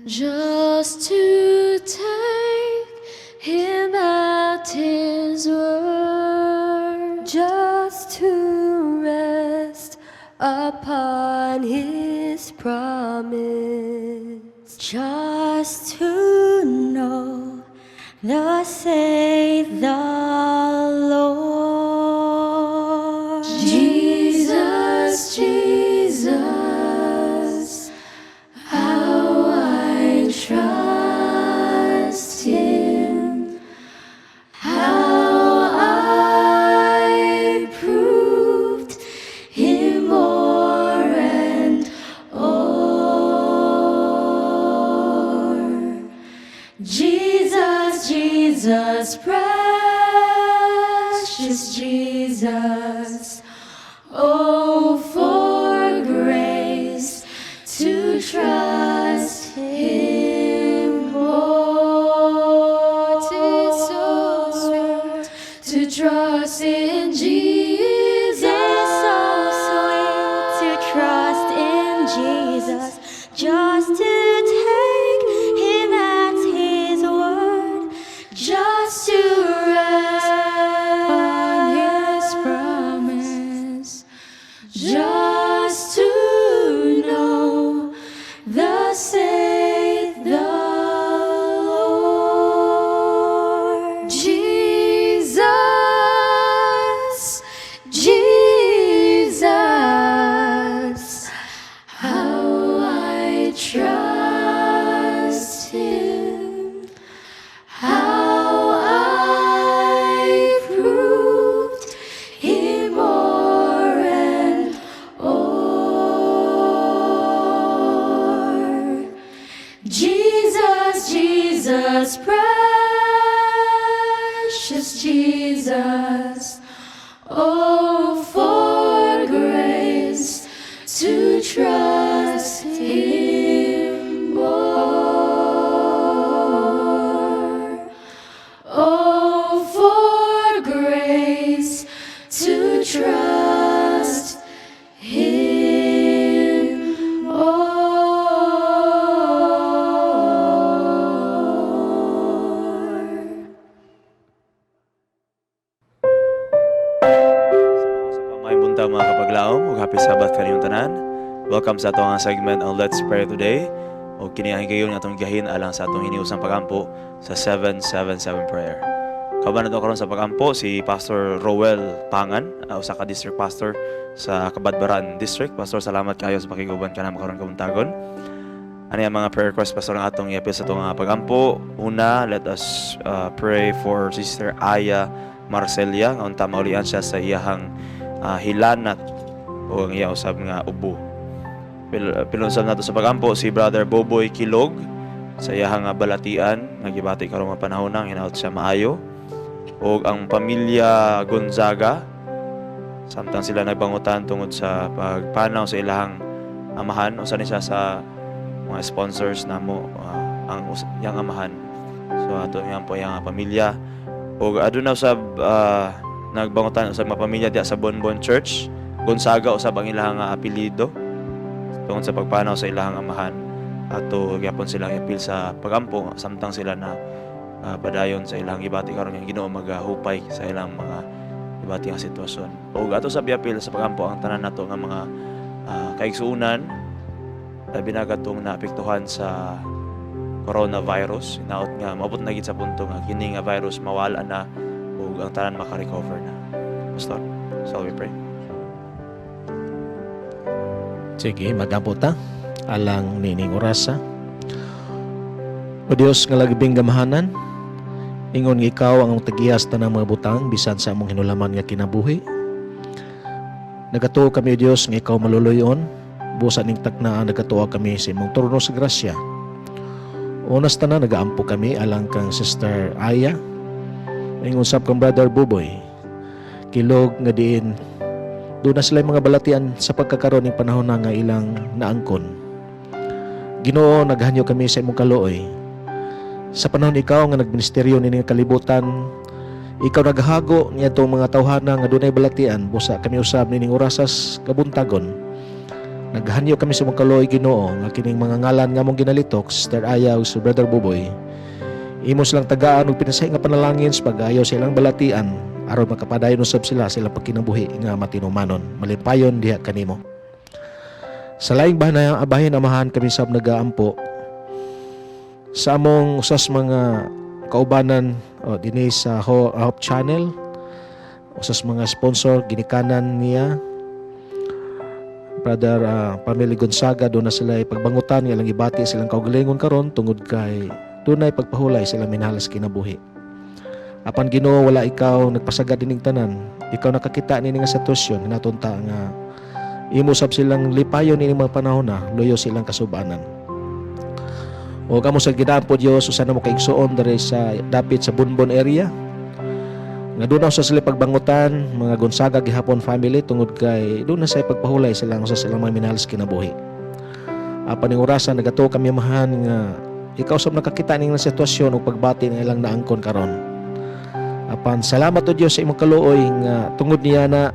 Speaker 6: just to take Him at His word, just to rest upon His promise, just to know thus saith the Lord. Jesus, Jesus, how I trust Him, how I proved Him more and o'er. Jesus, Jesus, precious Jesus, oh, for grace to trust Him more. 'Tis so sweet to trust in Jesus. 'Tis so sweet to trust in Jesus, just to take Him at His word, just to rest on His promise, just to know thus saith the Lord. Jesus, Jesus, how I trust Him, how I proved Him more and o'er. Jesus, Jesus, precious Jesus, oh, for grace to trust Him more. Oh, for grace to trust Him more.
Speaker 1: May buntag mga kapaglaom, ug happy Sabbath kaniyong tanan. Welcome sa atong segment on Let's Pray Today. O kiniyahin kayo ng atong gahin alang sa atong hiniusang pagampo sa 777 prayer. Kauban nato karon sa pagampo si Pastor Roel Pangan, usa ka district pastor sa Kabadbaran District. Pastor, salamat kayo sa pakiguban kanamo karon kabuntagon. Ano yung mga prayer request, Pastor, ng atong iapil sa itong pagampo? Una, let us pray for Sister Aya Marcelia. Ngayon maulian siya sa iyahang hilanat o ang iya usab nga ubo. Pinunsab nato sa pagampo si Brother Boboy Kilog sa iyahang balatian. Nagibati karong mga panahon nang hinaot siya maayo. O ang pamilya Gonzaga, samtang sila nagbangutan tungod sa pagpanaw sa ilahang amahan. Usa ni siya sa mga sponsors namo ang yang amahan. So ato yan po yung pamilya. O aduna usab nagbangutan usab mga pamilya diya sa Bonbon Church. Gonzaga usab ang ilahang apelyido tungod sa pagpanaw sa ilahang amahan. Ato gyapon silang apil sa pagampo samtang sila na padayon sa ilang ibati karon nga Ginoo maghupay sa ilang mga ibati nga sitwasyon. O ato sa biapil sa pagampo ang tanan nato nga mga kaigsuunan labi na katong naapektuhan sa coronavirus. Inaot nga maabot na gid sa punto nga kini nga virus mawala na ug ang tanan maka-recover na. Pastor, shall we pray?
Speaker 17: Sige, mag-abot ta alang nining orasa. O Dios nga lagbing gamahanan, ingon nga ikaw ang tagihas tanang mga butang bisan sa among hinulaman nga kinabuhi. Nagatuo kami, O Dios, nga ikaw maluluyon, busa ning taknaan nagatuo kami sa imong turno sa grasya. Unas tanan nagaampo kami alang kang Sister Aya, ingon sab kang Brother Buboy Kilog nga diin doon na sila mga balatian sa pagkakaroon ng panahon na nga ilang naangkon. Ginoo, naghanyo kami sa imong kaluoy. Sa panahon ikaw nga nagministeryo nining kalibutan, ikaw naghago niya itong mga tawhana nga dunay balatian, busa kami usab nining orasas kabuntagon. Naghanyo kami sa mga kaloy Ginoo nga kining mga ngalan nga mong ginalitok, Sister Aya ug si Brother Buboy. Imo silang tagaan ug pinasay nga panalangin sa pag-ayo silang balatian aron makapadayon usab sila pagkinabuhi nga matinumanon. Malipayon diha kanimo. Sa laing bahin amahan kami sab nagaampo sa among usas mga kaubanan dinhi sa Hope Channel, usas mga sponsor ginikanan niya Brother Pameli Gonzaga. Doon na sila pagbangutan nga lang ibati silang kaugalingon karon tungod kay tunay pagpahulay sila minhalas kinabuhi. Apan Ginoo, wala ikaw nagpasagad dining tanan, ikaw nakakita nini nga sitwasyon natunta nga imo sab silang lipayon ini mga panahon na luyo silang kasubanan. O kamo sa gidampo Dios usa na mo kaigsuon diri sa dapit sa Bunbon area nga doon sa sila pagbangutan mga Gonzaga gihapon family tungod kay doon na sa pagpahulay silang sa silang mga minhalas kinabuhi. Apan ning orasan nagato kami mahan nga ikaw sab nakakita ning sitwasyon ug pagbati na ilang naangkon karon. Apan salamat o Dios sa imong kaluoy nga tungod niya na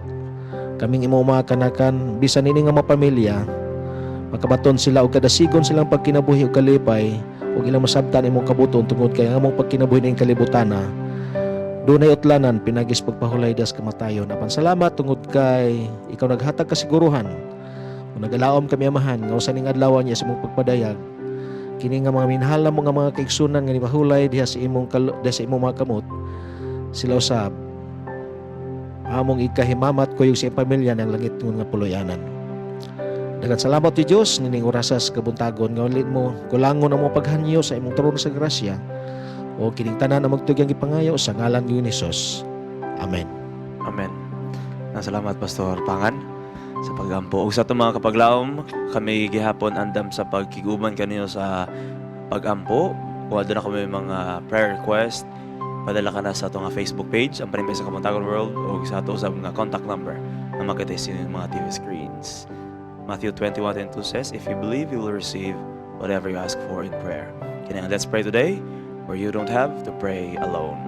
Speaker 17: kaming imo mga kanakan bisan nini nga mga pamilya makabaton sila og kadasigon silang pagkinabuhi ug kalipay ug ilang masabtan imong kabuton tungod kay ang among pagkinabuhi ning kalibutana dunay utlanan pinagis pagpahulay das kamatayon. Apan salamat tungod kay ikaw naghatag kasiguruhan ug nagalaom kami amahan nga usa ning adlaw niya sa imong pagpadayag kini nga mga minhala mo nga mga kaigsunan nga nipahulay diha sa imong mga kamot sila usab among ikahimamat ko yung sa pamilya ng langit ng nga puloyanan. Daghang salamat ti Dios nining orasas kabuntagon nga ulit mo kulangon ang mga paghanyo sa imong trono sa grasya o kining tanan ang magtugyang ipangayo sa ngalan ni Jesus. Amen.
Speaker 1: Amen. Salamat Pastor Pangan sa pagampo. Ug sa itong mga kapaglaom, kami gihapon andam sa pagkiguban kanino sa pagampo. Kung na kami mga prayer request, padala ka na sa itong Facebook page, ang Panimay sa Kabuntagon World, o sa ito sa mga contact number na makita sa mga TV screens. Matthew 21:2 says, if you believe, you will receive whatever you ask for in prayer. Okay, let's pray today, where you don't have to pray alone.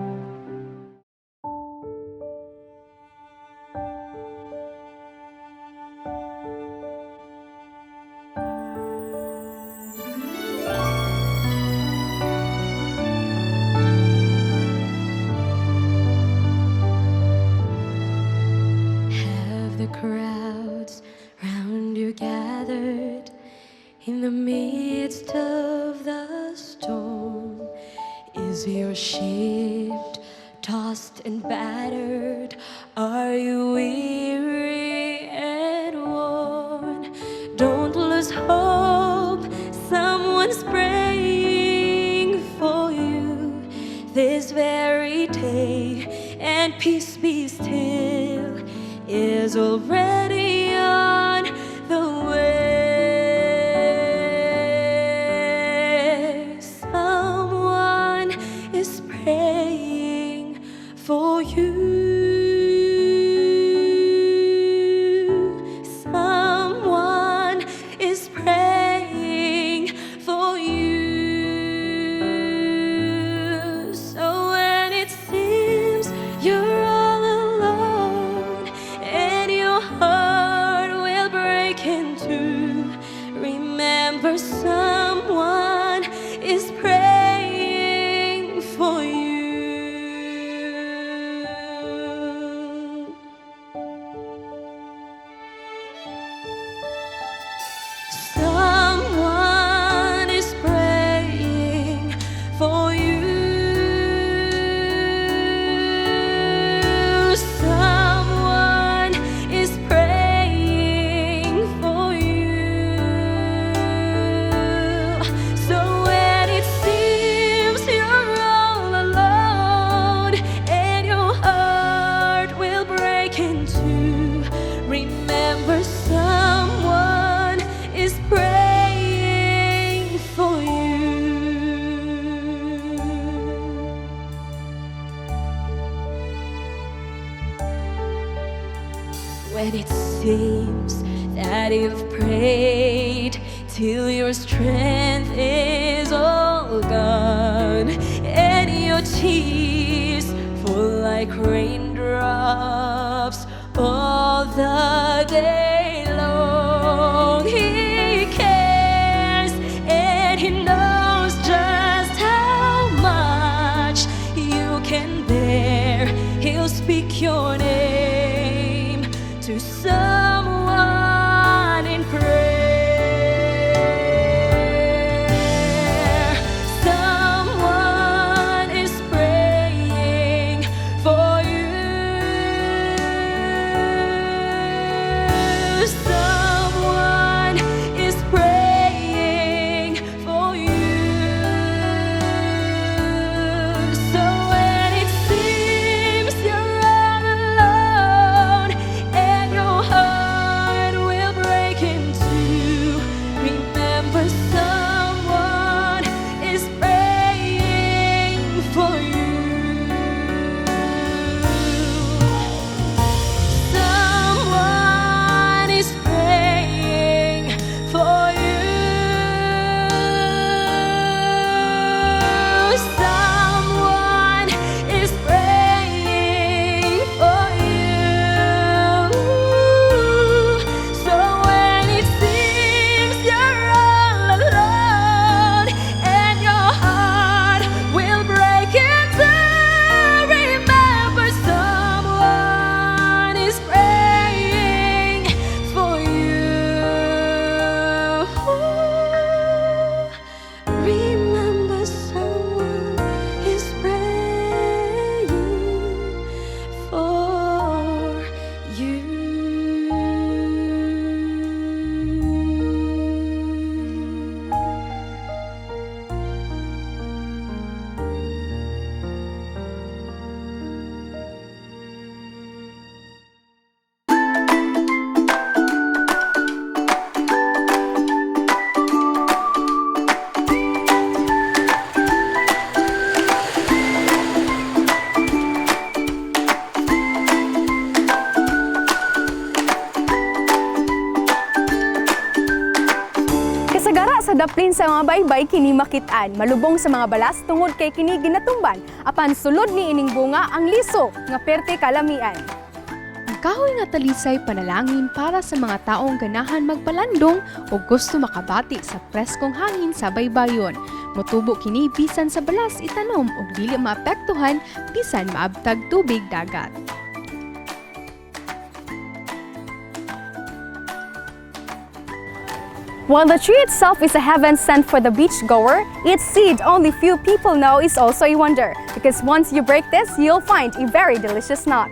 Speaker 6: Have the crowds round you gathered in the midst of the storm? Is your ship tossed and battered? Are you weary and worn? Don't lose hope, someone's praying for you this very day, and peace be still is already on the way. Someone is praying for you. Someone is praying for you. So when it seems you're all alone and your heart will break in two, remember someone is praying for you. Someone is praying for you. Someone is praying for you. So when it seems you're all alone and your heart will break in two, remember someone is praying for you. When it seems that you've prayed till your strength is all gone and your tears fall like raindrops all the day long, speak your name to someone in prayer. Someone is praying for you. Someone is praying for you. So when it seems you're all alone and your heart will break in two, remember someone is praying for you. Someone is praying for you. Someone is praying for you. So when it seems you're all alone and your heart will break in two, remember someone is praying for you. Remember someone is praying for you.
Speaker 18: Kasagara sa daplin sa mga baybay kini makitaan, malubong sa mga balas tungod kay kini ginatumban, apan sulod ni ining bunga ang liso nga perte kalamian.
Speaker 2: Ang kahoy nga talisay panalangin para sa mga taong ganahan magpalandong o gusto makabati sa preskong hangin sa baybayon. Motubo kini bisan sa balas itanom o dili maapektuhan bisan maabtag tubig dagat.
Speaker 18: While the tree itself is a heaven sent for the beachgoer, its seed only few people know is also a wonder. Because once you break this, you'll find a very delicious nut.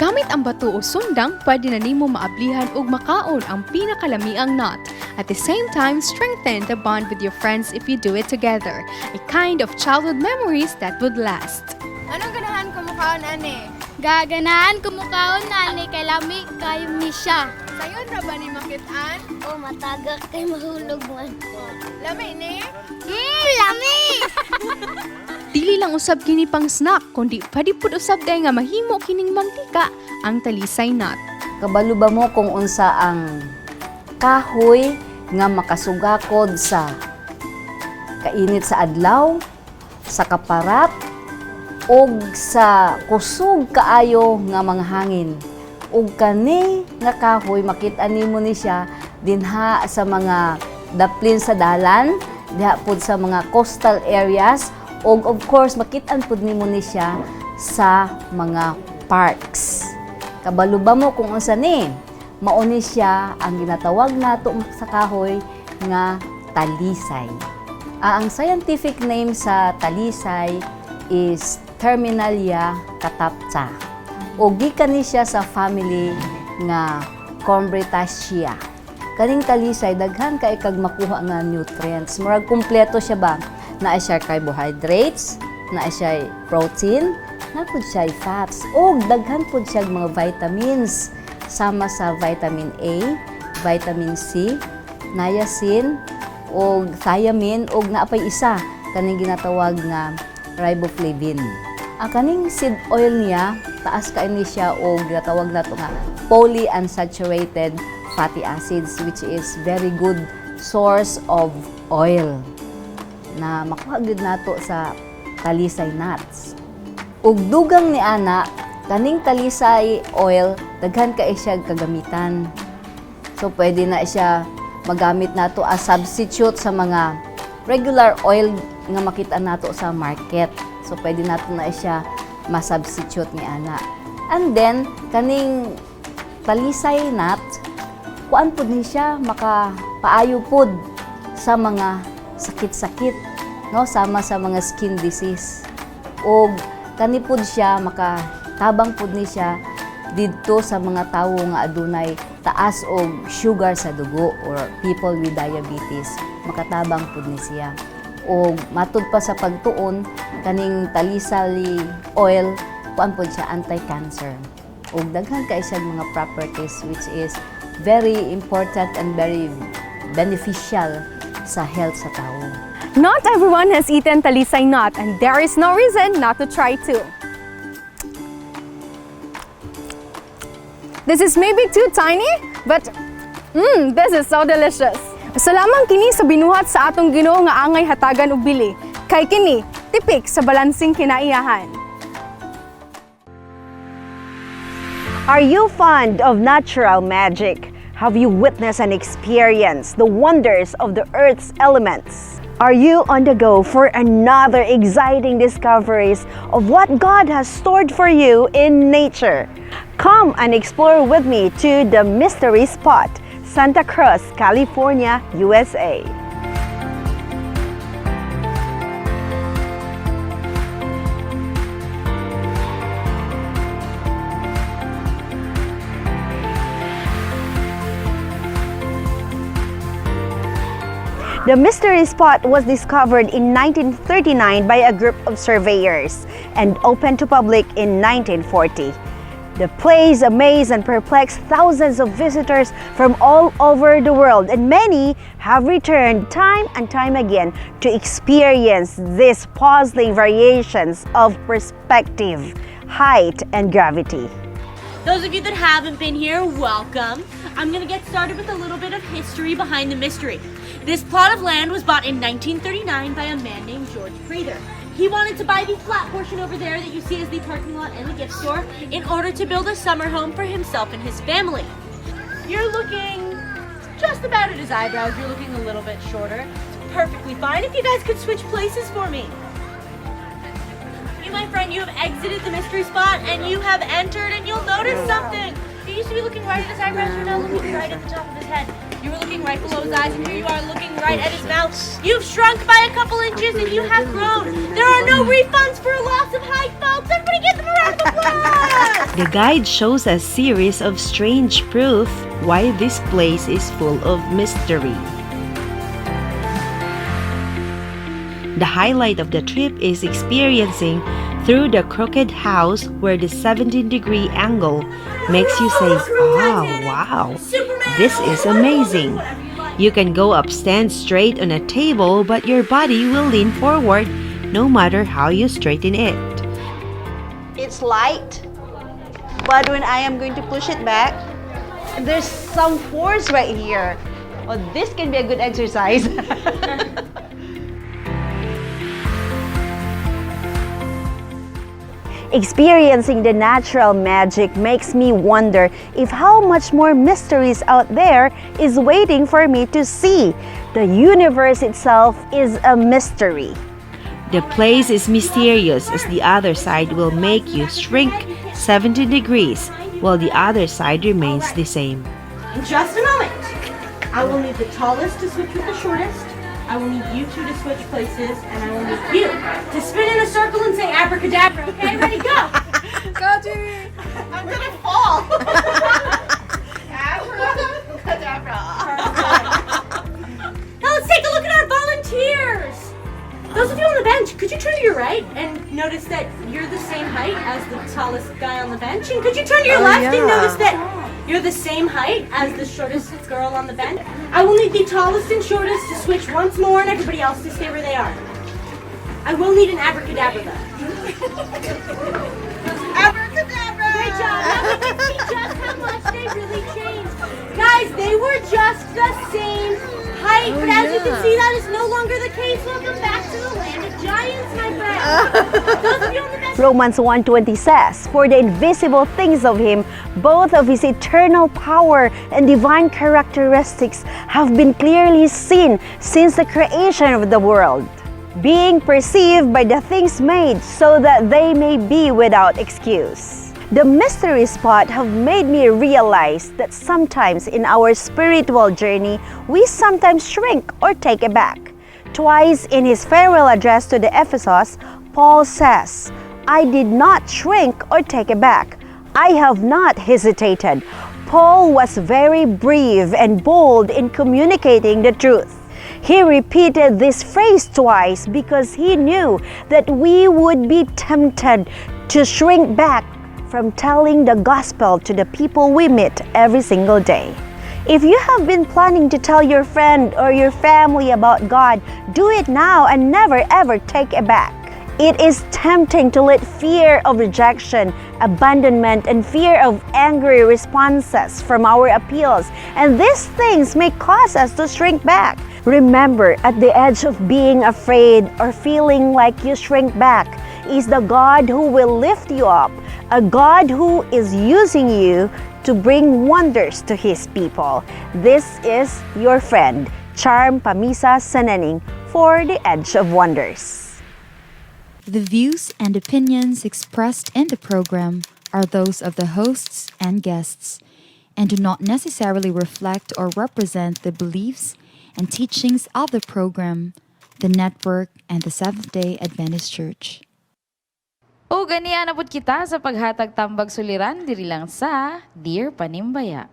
Speaker 2: Gamit ang bato o sundang, pwede na nimo maablihan ug makaon ang pinakalamiang nut. At the same time, strengthen the bond with your friends if you do it together. A kind of childhood memories that would last.
Speaker 19: Anong ganahan ko mukaon, ane? Gaganahan ko mukaon, ane, kay lami kayo ni siya. Sayon ra ba ni makitaan? O matagak kay mahulog man. Lami ni? Lami!
Speaker 2: Dili lang usab kini pang snack, kundi pwede pud usab day nga mahimo kining mantika, ang talisay nut.
Speaker 7: Kabalo ba mo kung unsa ang kahoy nga makasugakod sa kainit sa adlaw, sa kaparat, og sa kusog kaayo nga mga hangin. Ug kani nga kahoy makita nimo ni siya dinha sa mga daplin sa dalan, diha pud sa mga coastal areas, ug of course makita-an pud nimo ni siya sa mga parks. Kabalo ba mo kung unsa ni? Mao ni siya ang ginatawag nato sa kahoy nga talisay. Ang scientific name sa talisay is Terminalia catapta. O gikan ni siya sa family nga Combretaceae. Kaning talisay daghan kay kag makuha nga nutrients. Murag kumpleto siya ba? Naa siya carbohydrates, naa siya protein, naa pud siya fats, o daghan pud siya mga vitamins sama sa vitamin A, vitamin C, niacin, o thiamine, o naapay isa kaning ginatawag nga riboflavin. Ang kaning seed oil niya, taas kaini siya o ginatawag nato nga polyunsaturated fatty acids, which is very good source of oil na makuha gid nato sa talisay nuts. Ug dugang ni ana, kaning talisay oil daghan kay siya kagamitan. So pwede na siya magamit nato as substitute sa mga regular oil nga makita nato sa market. So pwede nato na siya ma-substitute ni ana. And then, kaning talisay nut, kuan pud ni siya makapaayo pud sa mga sakit-sakit, no, sama sa mga skin disease. O kani pud siya makatabang pud ni siya didto sa mga tawo nga adunay taas og sugar sa dugo or people with diabetes, makatabang pud ni siya. O matud pa sa pagtuon, kaning talisay oil, kuan pud siya anti-cancer. O daghan kay siya mga properties which is very important and very beneficial sa health sa tao.
Speaker 18: Not everyone has eaten talisay nut, and there is no reason not to try too. This is maybe too tiny, but this is so delicious. Salamang kini sa binuhat sa atong Ginoo nga angay hatagan og bili. Kay kini tipik sa balansing kinaiyahan.
Speaker 20: Are you fond of natural magic? Have you witnessed and experienced the wonders of the earth's elements? Are you on the go for another exciting discoveries of what God has stored for you in nature? Come and explore with me to the Mystery Spot, Santa Cruz, California, USA. The mystery spot was discovered in 1939 by a group of surveyors and opened to public in 1940. The place amazed and perplexed thousands of visitors from all over the world, and many have returned time and time again to experience these puzzling variations of perspective, height, and gravity.
Speaker 21: Those of you that haven't been here, welcome. I'm gonna get started with a little bit of history behind the mystery. This plot of land was bought in 1939 by a man named George Prather. He wanted to buy the flat portion over there that you see as the parking lot and the gift store in order to build a summer home for himself and his family. You're looking just about at his eyebrows. You're looking a little bit shorter. It's perfectly fine if you guys could switch places for me. You, my friend, you have exited the mystery spot and you have entered, and you'll notice something. You used to be looking right at his eyebrows, you're now looking right at the top of his head. You were looking right below his eyes, and here you are looking right at his mouth. You've shrunk by a couple inches and you have grown. There are no refunds for a loss of height, folks. Everybody give them a round of applause!
Speaker 22: The guide shows a series of strange proof why this place is full of mystery. The highlight of the trip is experiencing through the crooked house where the 17-degree angle makes you say, "Oh, wow, this is amazing." You can go up, stand straight on a table, but your body will lean forward no matter how you straighten it.
Speaker 20: It's light, but when I am going to push it back, there's some force right here. Oh, this can be a good exercise. Experiencing the natural magic makes me wonder if how much more mysteries out there is waiting for me to see. The universe itself is a mystery.
Speaker 22: The place is mysterious as the other side will make you shrink 70 degrees while the other side remains the same.
Speaker 21: In just a moment, I will need the tallest to switch with the shortest. I will need you two to switch places, and I will need you to spin in a circle and say abracadabra. Okay, ready, go! Go, Jimmy! I'm gonna fall! Abracadabra! Now let's take a look at our volunteers! Those of you on the bench, could you turn to your right and notice that you're the same height as the tallest guy on the bench? And could you turn to your left and notice that you're the same height as the shortest girl on the bench? I will need the tallest and shortest to switch once more and everybody else to stay where they are. I will need an abracadabra though. Abracadabra! Great job! Now we can see just how much they really changed. Guys, they were just the same height, but as you can see, that is no longer the case. Welcome back to the land of giants, my friends. Those of you on the bench.
Speaker 20: Romans 1:20 says, "For the invisible things of Him, both of His eternal power and divine characteristics, have been clearly seen since the creation of the world, being perceived by the things made, so that they may be without excuse." The mystery spot have made me realize that sometimes in our spiritual journey, we sometimes shrink or take it back. Twice in his farewell address to the Ephesus, Paul says, I did not shrink or take it back. I have not hesitated. Paul was very brave and bold in communicating the truth. He repeated this phrase twice because he knew that we would be tempted to shrink back from telling the gospel to the people we meet every single day. If you have been planning to tell your friend or your family about God, do it now and never ever take it back. It is tempting to let fear of rejection, abandonment, and fear of angry responses from our appeals, and these things may cause us to shrink back. Remember, at the edge of being afraid or feeling like you shrink back is the God who will lift you up, a God who is using you to bring wonders to His people. This is your friend, Charm Pamisa Sananing, for The Edge of Wonders.
Speaker 4: The views and opinions expressed in the program are those of the hosts and guests and do not necessarily reflect or represent the beliefs and teachings of the program, the network, and the Seventh-day Adventist Church.
Speaker 5: O ganiya na pud kita sa paghatag tambag suliran diri lang sa Dear Panimbaya.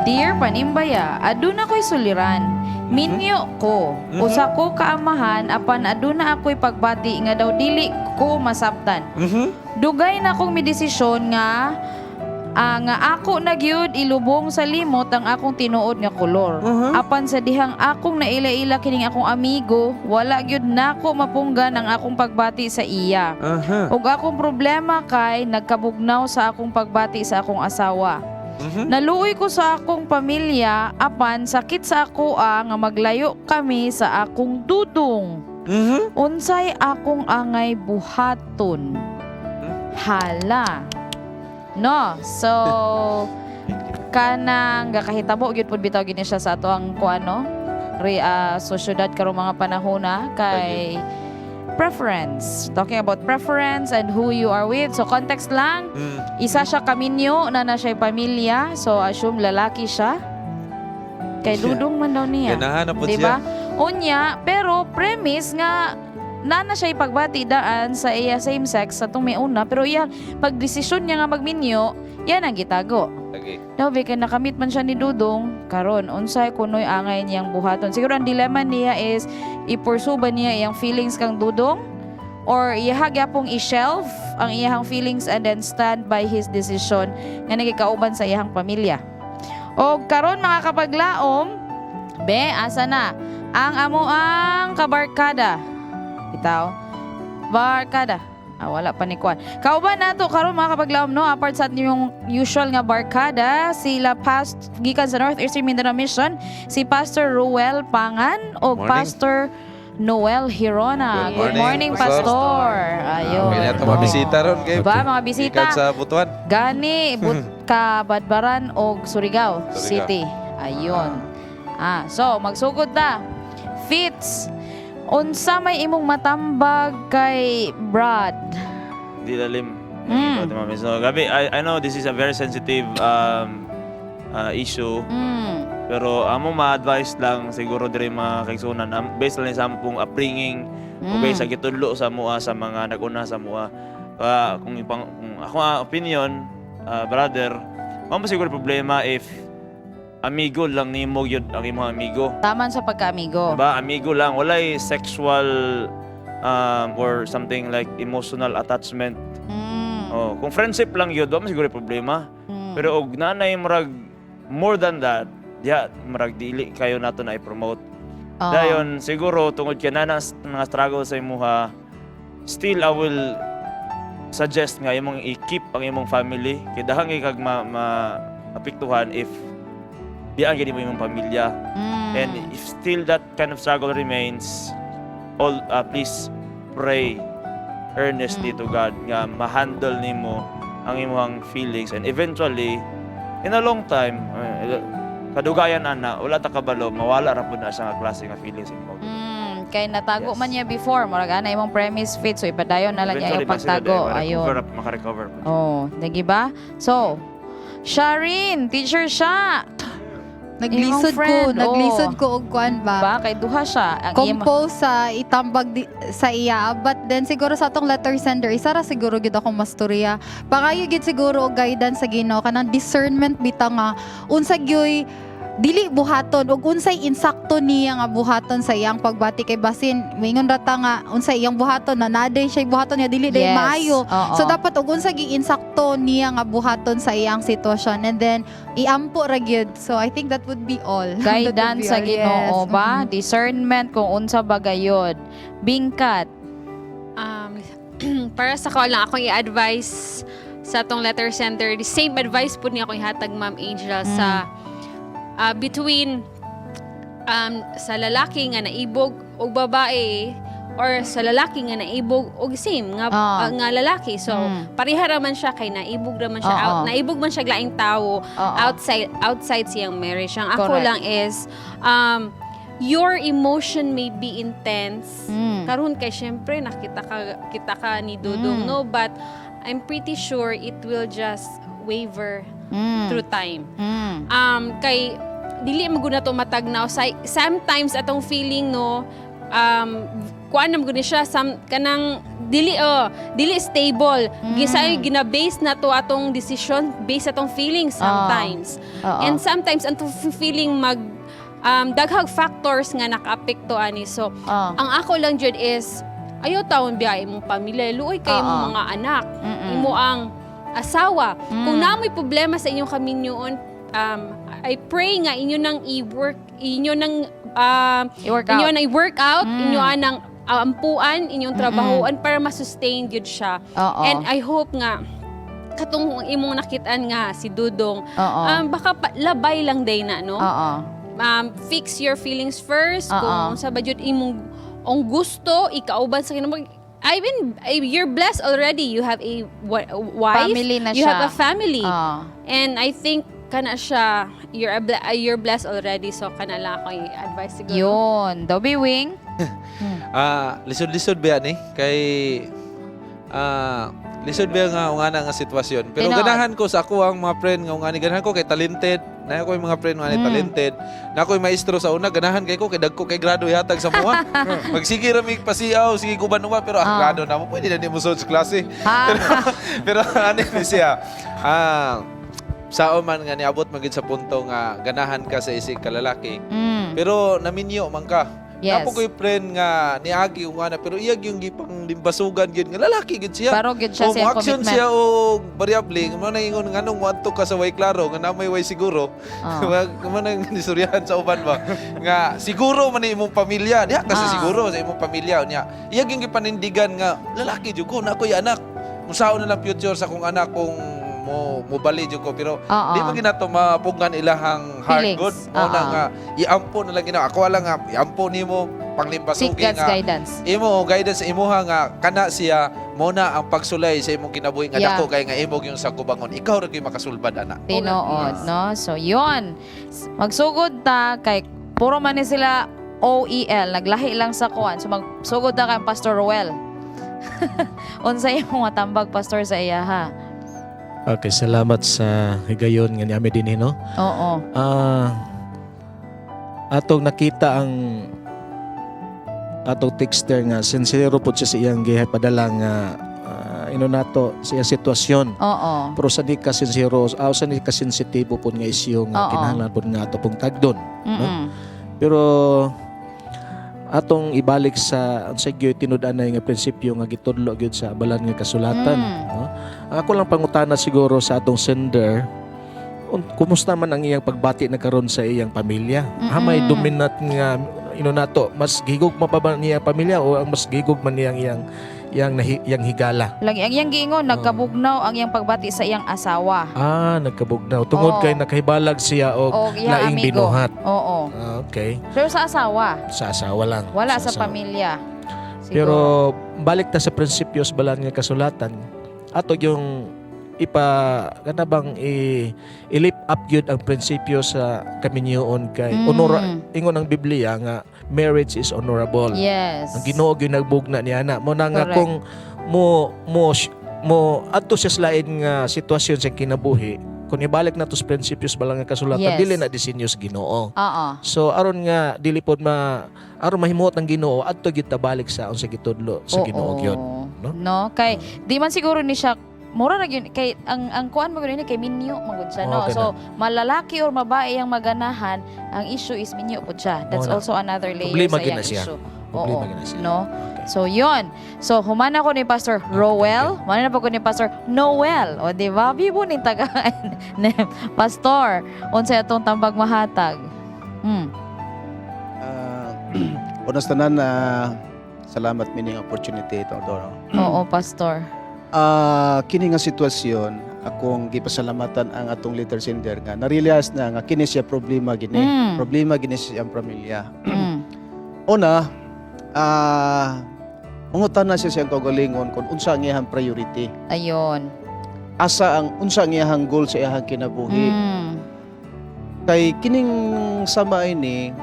Speaker 5: Dear Panimbaya, aduna ko'y suliran. Minyo ko, usa ko kaamahan apan aduna ako'y pagbati nga daw dili ko masabtan. Dugay na akong midesisyon nga ako na gyud ilubong sa limot ang akong tinuod nga kolor. Apan sa dihang akong naila-ila kining akong amigo, wala gyud nako mapunggan ang akong pagbati sa iya. Ug akong problema kay nagkabugnaw sa akong pagbati sa akong asawa. Naluoy ko sa akong pamilya apan sakit sa ako nga maglayo kami sa akong dudong. Unsay akong angay buhaton. Hala. No, so kanang gakahitabo gyud pud bitaw gini siya sa ato ang kuano sosyedad karong mga panahona kay preference. Talking about preference and who you are with. So context lang, isa siya kaminyo na siya pamilya. So assume lalaki siya. Kay dudong man daw niya.
Speaker 3: Ganahan na po
Speaker 5: diba?
Speaker 3: siya.
Speaker 5: Unya, pero premise nga na siya ipagbati daan sa iya same sex sa itong may una. Pero iya, pagdesisyon niya nga magminyo, yan ang gitago.
Speaker 3: Okay.
Speaker 5: Daw, kaya nakamit man siya ni Dudong, karon unsay kunoy angay niyang buhaton. Siguro ang dilemma niya is, ipursu ba niya iyang feelings kang Dudong? Or iyahag yapong i-shelf ang iyahang feelings and then stand by his decision nga nagikauban sa iyahang pamilya. O karon mga kapaglaom, asa na ang amuang kabarkada. Bitaw, barkada. Wala pa ni Kwan. Kauban nato karon mga kapaglaom no, apart sa yung usual nga barkada, sila gikan sa Northeastern Mindanao Mission, si Pastor Ruel Pangan o Pastor Noel Hirona. Good morning, Pastor. Ayun.
Speaker 3: Kaya mga bisita ron kay.
Speaker 5: Diba, mga bisita?
Speaker 3: Ikat sa Butuan.
Speaker 5: Gani, Kabadbaran o Surigao City. Ayun. So, magsugod ta. Fitz, unsa may imong matambag kay Brad?
Speaker 1: Di lalim. So, gabi, I know this is a very sensitive issue. Pero amo ma-advise lang siguro diri mga kaigsunan based lang sa among upbringing o based sa gitudlo sa mua sa mga nag-una sa mua. Kung ako opinion, brother, mao siguro problema if amigo lang nimo gyud ang imong amigo.
Speaker 5: Taman sa pagka-amigo.
Speaker 1: Diba? Amigo lang, walay sexual or something like emotional attachment. Kung friendship lang yun, doon siguro problema. Pero og nanay marag more than that, marag dili kayo nato na i-promote. Dayon siguro tungod kay na mga struggle sa imuha, still I will suggest nga imong i-keep ang imong family kay dahang ikag apektuhan if diyan gani mo imong pamilya. And if still that kind of struggle remains, please pray earnestly to God nga ma-handle nimo ang imong feelings and eventually in a long time kadugayan ana wala ta kabalo mawala ra pud na sa nga klase nga feelings imo.
Speaker 5: Kay natago man niya before, murag ana imong premise fit, so ipadayon na lang niya yung pagtago. Ayun.
Speaker 1: Makarecover.
Speaker 5: Oh, nagi ba? So, Sharin, teacher siya.
Speaker 8: Naglisod ko og kuan ba?
Speaker 5: Kay duha siya. Ang
Speaker 8: Compose sa itambag sa iya, but then siguro sa atong letter sender isa ra siguro gid akong masturya. Pakayo gid siguro og guidance sa Ginoo kanang discernment bitaw nga unsa gyoy dili buhaton ug unsay insakto niya nga buhaton sa iyang pagbati kay basin mingon rata nga unsay iyang buhaton na naday siya buhaton niya dili day maayo. So dapat ug unsay giinsakto niya nga buhaton sa iyang sitwasyon and then iampo ra gyud. So I think that would be all.
Speaker 5: Guidance sa Ginoo ba? Discernment kung unsa ba gayud. Bingkat.
Speaker 2: Para sa ko lang akong i-advise sa atong letter sender, the same advice po niya akong ihatag Ma'am Angel sa between sa lalaki nga naibog og babae or sa lalaki nga naibog og same nga nga lalaki. So pareha ra man siya kay naibog ra man siya naibog man siya laing tawo outside siyang marriage. Ang ako lang is your emotion may be intense. Karon kay syempre nakita ka ni Dudong no, but I'm pretty sure it will just waver through time. Kay dili maguna to matagnaw. Sometimes atong feeling no kuan nam guni siya kanang dili stable. Gisay gina-base na to atong decision based atong feelings sometimes. And sometimes atong feeling daghang factors nga naka-apekto ani. So ang ako lang jud is ayaw taon biya imong pamilya, luoy kay imong mga anak, imo ang asawa. Kung namoy problema sa inyong kaminyoon, I pray nga inyo nang i-work out, inyo anang ampuan, inyong trabahoan para ma-sustain gyud siya. And I hope nga katong imong nakitaan nga si Dudong, baka labay lang day na no. Fix your feelings first. Kung sa budget imong gusto ikauban sa kinamag I mean, you're blessed already. You have a wife.
Speaker 5: Family na
Speaker 2: you
Speaker 5: siya.
Speaker 2: have a family. And I think kana siya, you're blessed already. So kana lang ako i-advise siguro.
Speaker 5: Yun. Dobby Wing.
Speaker 3: Lisod-lisod ba ni? Kay lisod ba nga ungana nga sitwasyon. Pero ganahan ko sa ako ang mga friend nga ungani, ganahan ko kay talented. Na ako yung mga friend nga talented. Na ako yung maestro sa una, ganahan kay ko kay dagko kay grado yatag sa muha. Magsige ra mi pasiaw, sige guban uwa pero grado na mo pwede na ni mo sa klase. Pero ano ni siya? Sao man nga niabot magid sa punto nga ganahan ka sa isig kalalaki. Pero naminyo man ka.
Speaker 5: Yes.
Speaker 3: Napo ko'y friend nga niagi yung ana pero iyag yung gipang limbasugan gyud nga lalaki gyud siya.
Speaker 5: Baro gyud siya sa
Speaker 3: action
Speaker 5: commitment.
Speaker 3: siya og variable mo na ingon nganong wadto ka sa way klaro nga namay way siguro. Mo nang nisuryahan sa uban ba nga siguro man imong pamilya diha kasi siguro sa imong pamilya nya. Iyag yung gipanindigan nga lalaki jud ko na ako'y anak. Musaon na lang future sa kong anak kung mo bali jud ko pero di man ginato mapugan ilahang heart good mo na nga iampo na lang gina ako lang nga iampo nimo panglimbasugi nga
Speaker 5: guidance
Speaker 3: imuha nga kana siya mo na ang pagsulay sa imong kinabuhi nga dako kay nga imog yung sa kubangon ikaw ra gyud makasulbad ana
Speaker 5: tinuod no. So yon magsugod ta kay puro man ni sila OEL naglahi lang sa kuan so magsugod ta kay Pastor Roel. Unsay imong matambag pastor sa iya ha?
Speaker 17: Okay, salamat sa higayon nga niami din no.
Speaker 5: Oo.
Speaker 17: Atong nakita ang atong texter nga sincero po siya sa iyang gipadala nga nato sa iyang sitwasyon.
Speaker 5: Oo.
Speaker 17: Pero sa di ka sincero, sa di ka sensitibo po nga isyu nga kinahanglan po nga ato pong tagdon. No? Pero atong ibalik sa gyud tinud-anay nga prinsipyo nga gitudlo gyud sa balan nga kasulatan. No? Ako lang pangutana siguro sa atong sender, kumusta man ang iyang pagbati na karon sa iyang pamilya? May dominant nga nato, mas gigugma pa ba niya pamilya o ang mas gigugma niyang iyang higala?
Speaker 5: Lagi ang iyang giingon nagkabugnaw ang iyang pagbati sa iyang asawa.
Speaker 17: Nagkabugnaw tungod kay nakahibalag siya og laing
Speaker 5: amigo.
Speaker 17: binuhat.
Speaker 5: Oo.
Speaker 17: Okay.
Speaker 5: Pero sa asawa?
Speaker 17: Sa asawa lang.
Speaker 5: Wala sa pamilya.
Speaker 17: Siguro. Pero balik ta sa prinsipyo sa balan nga kasulatan. Ato yung i-lift up gyud ang prinsipyo sa kaminyoon kay ingon ang Biblia nga marriage is honorable.
Speaker 5: Yes.
Speaker 17: Ang Ginoo gyud nagbugna niya na mo na nga
Speaker 5: Correct.
Speaker 17: kung mo adto siya sa lain nga sitwasyon sa kinabuhi, kung ibalik na tos prinsipyos balang nga kasulatan,
Speaker 5: Yes.
Speaker 17: dili na disenyo sa Ginoo.
Speaker 5: Oo.
Speaker 17: So aron nga dili pod aron mahimot ang Ginoo adto gyud ta balik sa unsa gitudlo sa Ginoo gyud, no?
Speaker 5: No, kay di man siguro ni siya mura ra gyud kay ang kuan mo gyud ni kay minyo magud siya, no.
Speaker 17: Okay
Speaker 5: So malalaki or babae ang maganahan, ang issue is minyo pod siya. That's
Speaker 17: Oo na.
Speaker 5: also another layer
Speaker 17: Problema
Speaker 5: sa
Speaker 17: gyud na
Speaker 5: iyang
Speaker 17: siya.
Speaker 5: issue.
Speaker 17: Problema
Speaker 5: Oo,
Speaker 17: gyud na siya.
Speaker 5: no. So yon. So humana ko ni Pastor Roel, humana na po ko ni Pastor Noel. O di ba? Bibo ning taga Pastor. Unsay atong tambag mahatag?
Speaker 10: Unas tanan na salamat mining opportunity ito.
Speaker 5: Oo, Pastor.
Speaker 10: Kini nga sitwasyon akong gipasalamatan ang atong leader sender nga na-realize na nga kini siya problema gini. Problema gini siya ang pamilya. Una, mangutan na siya siyang kaugalingon kung unsa ang iyang priority.
Speaker 5: Ayon.
Speaker 10: Asa ang unsa ang iyang goal sa iyang kinabuhi. Kay kining sama ini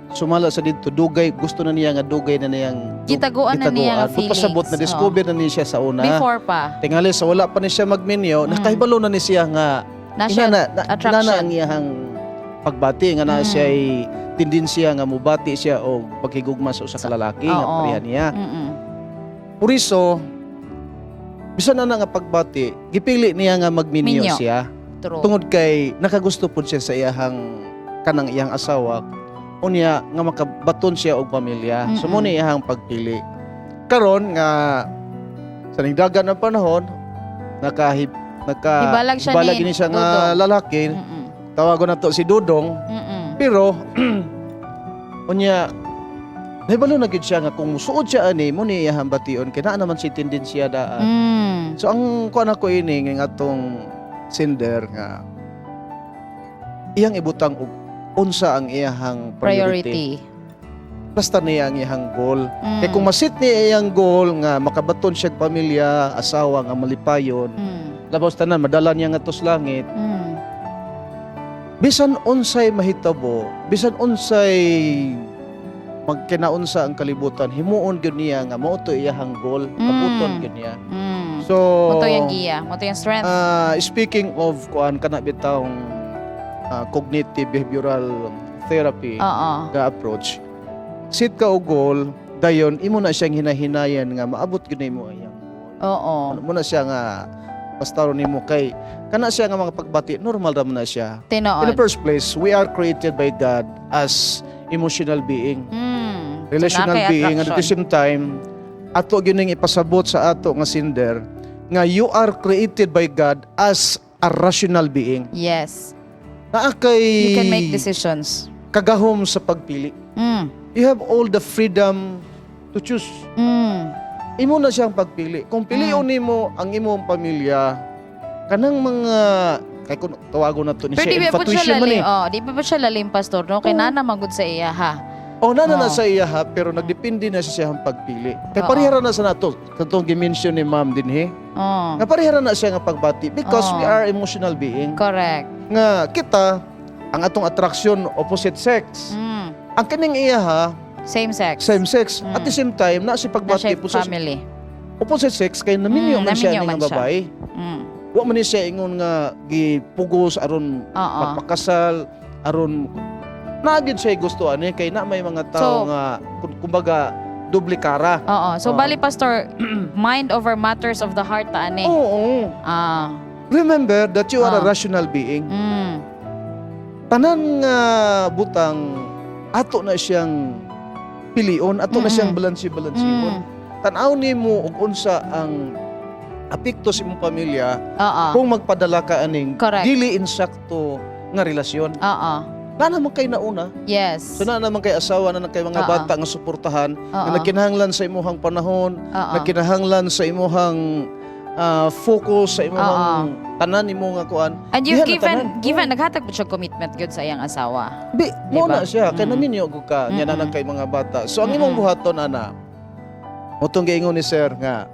Speaker 10: sumala sa dito dugay, gusto na niya nga dugay na niyang
Speaker 5: Gitaguan na niya nga
Speaker 10: Kung pasabot na
Speaker 5: feelings.
Speaker 10: discover na niya siya sa una.
Speaker 5: Before pa.
Speaker 10: Tingali sa wala pa ni siya magminyo, nakahibalo na ni siya nga
Speaker 5: Na siya attraction.
Speaker 10: inana ang iyang pagbati nga na siya ay tendensya nga mubati siya o paghigugma sa usa ka lalaki nga
Speaker 5: Oo.
Speaker 10: pareha niya. Por iso bisan na nga pagbati, gipili niya nga magminyo
Speaker 5: Minyo.
Speaker 10: siya.
Speaker 5: True.
Speaker 10: Tungod kay nakagusto pud siya sa iyang kanang iyang asawa. Unya nga makabaton siya og pamilya. So mo ni iyang pagpili. Karon nga sa nigdagan ng panahon
Speaker 5: Hibalag siya ni
Speaker 10: gini siya nga
Speaker 5: Dudong.
Speaker 10: lalaki. Tawagon na to si Dudong. Pero unya nahibalo na gid siya nga kung musuod siya ani mo ni iyang bation kay naa naman si tendensya daan. So ang kuan ako ini nga atong sender nga iyang ibutang og unsa ang iyang priority. Basta niya ang iyang goal. Kaya kung masit niya iyang goal nga makabaton siya og pamilya, asawa nga malipayon, labos tanan madala niya nga tos langit. Bisan unsay mahitabo, bisan unsay magkinaunsa ang kalibutan, himuon gyud niya nga mao to iyang goal, abuton gyud niya. So
Speaker 5: Moto yung giya, moto yung strength.
Speaker 10: Speaking of kuan kana bitawng cognitive behavioral therapy nga approach. Sit ka og goal, dayon imo na siyang hinahinayan nga maabot gyud nimo iyang goal.
Speaker 5: Oo.
Speaker 10: Ano mo na siya nga pastaron nimo kay kana siya nga mga pagbati normal ra man na siya.
Speaker 5: Tinuod.
Speaker 10: In the first place, we are created by God as emotional being. Relational
Speaker 5: So,
Speaker 10: being and at the
Speaker 5: attraction.
Speaker 10: same time ato gyud ning ipasabot sa ato nga sender nga you are created by God as a rational being.
Speaker 5: Yes.
Speaker 10: Naa kay
Speaker 5: You can make decisions.
Speaker 10: kagahom sa pagpili. You have all the freedom to choose. Imo na siyang pagpili. Kung pilion nimo ang imong pamilya, kanang mga kay kun tawagon na to ni
Speaker 5: Pero di
Speaker 10: siya
Speaker 5: ba po siya
Speaker 10: infatuation man
Speaker 5: lalim?
Speaker 10: eh.
Speaker 5: Oh, di ba po siya lalim, Pastor? No? Kay nana magud sa iya, ha?
Speaker 10: O na sa iya ha, pero nagdepende na siya siyang pagpili. Kay
Speaker 5: Oo.
Speaker 10: parihara na sa nato, katong gi-mention ni Ma'am din he.
Speaker 5: Oh.
Speaker 10: Nga parihara na siya nga pagbati because
Speaker 5: Oo.
Speaker 10: we are emotional being.
Speaker 5: Correct.
Speaker 10: Nga kita ang atong attraction opposite sex. Ang kining iya ha,
Speaker 5: same sex.
Speaker 10: Same sex. At the same time, na si
Speaker 5: Na
Speaker 10: pagbati
Speaker 5: siya
Speaker 10: po sa
Speaker 5: family.
Speaker 10: opposite sex kay naminyo man siya
Speaker 5: naminyo
Speaker 10: ning
Speaker 5: man siya.
Speaker 10: babae. Wa man ni siya ingon nga gipugos aron
Speaker 5: Oo.
Speaker 10: magpakasal aron naagid siya gusto ani kay na may mga tao
Speaker 5: So,
Speaker 10: nga kumbaga doble kara.
Speaker 5: Oo. So,
Speaker 10: Oo.
Speaker 5: bali, Pastor, mind over matters of the heart, ta, ani?
Speaker 10: Oo. Remember that you are a rational being. Tanan nga butang ato na siyang pilion, ato na siyang balansi-balansihon. Tan-aw nimo og unsa ang apekto sa imong pamilya kung magpadala ka aning
Speaker 5: Correct.
Speaker 10: dili insakto nga relasyon. Na naman kay nauna.
Speaker 5: Yes.
Speaker 10: So na naman kay asawa, na kay mga
Speaker 5: Oo.
Speaker 10: bata nga suportahan,
Speaker 5: Oo.
Speaker 10: na nagkinahanglan sa imuhang panahon,
Speaker 5: Oo.
Speaker 10: nagkinahanglan sa imuhang focus sa imuhang tanan imo nga kuan.
Speaker 5: And you've
Speaker 10: Diha na tanan.
Speaker 5: given, naghatag po siya commitment good sa iyang asawa.
Speaker 10: Mo
Speaker 5: Diba?
Speaker 10: na siya kay naminyo gud ka nya na kay mga bata. So ang imong buhaton ana. Motong giingon ni sir nga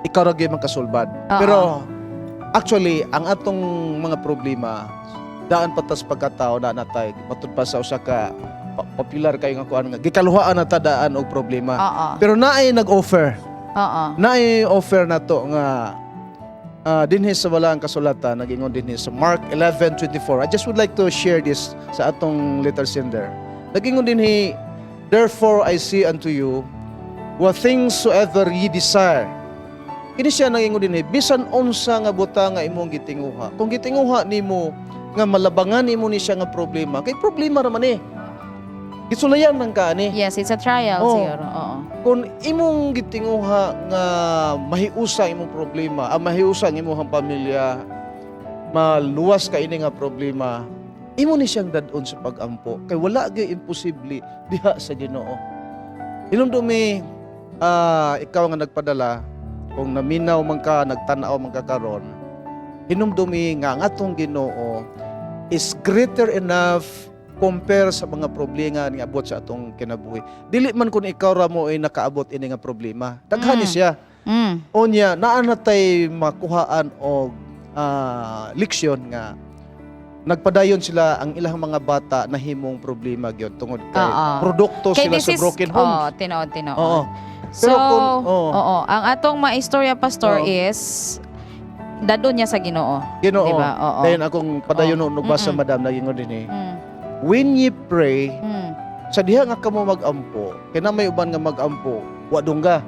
Speaker 10: ikaw ra gyud man kasulbad.
Speaker 5: Oo.
Speaker 10: Pero Actually, ang atong mga problema, daan patas pagkatao na natay, matud pa sa usa ka popular kayo nga kuan nga gikaluhaan na ta daan og problema. Pero naay nag-offer. Naay offer na to nga dinhi sa walang kasulatan, nag-ingon dinhi sa Mark 11:24. I just would like to share this sa atong letter sender. Nag-ingon dinhi, therefore I say unto you, what things soever ye desire. Kini siya nangingon dinhi, bisan unsa nga butang nga imong gitinguha. Kung gitinguha nimo nga malabangan nimo ni siya nga problema, kay problema ra man eh. Gisulayan man ka ani.
Speaker 5: Yes, it's a trial siguro. Oo.
Speaker 10: Kung imong gitinguha nga mahiusa imong problema, mahiusa ang imong pamilya, maluwas ka ini nga problema, imo ni siyang dadon sa pag-ampo. Kay wala gyud imposible diha sa Ginoo. Hinumdumi ikaw nga nagpadala, kung naminaw man ka, nagtanaw man ka karon, hinumdumi nga ang atong Ginoo is greater enough compare sa mga problema nga abot sa atong kinabuhi. Dili man kun ikaw ra mo ay nakaabot ini nga problema. Daghan ni siya. Onya naa natay makuhaan og leksyon nga nagpadayon sila ang ilang mga bata na himong problema gyud tungod kay produkto
Speaker 5: Kay
Speaker 10: sila
Speaker 5: this
Speaker 10: sa
Speaker 5: is-
Speaker 10: broken homes.
Speaker 5: Tinuod.
Speaker 10: Oo.
Speaker 5: So,
Speaker 10: Pero kung-
Speaker 5: ang atong maistorya, Pastor, is dadon niya sa Ginoo.
Speaker 10: Ginoo.
Speaker 5: Diba? Oo.
Speaker 10: Dayon akong padayon no basa madam nagingon dinhi. When ye pray, sa diha nga kamo mag-ampo, kay na may uban nga mag-ampo, wa dungga.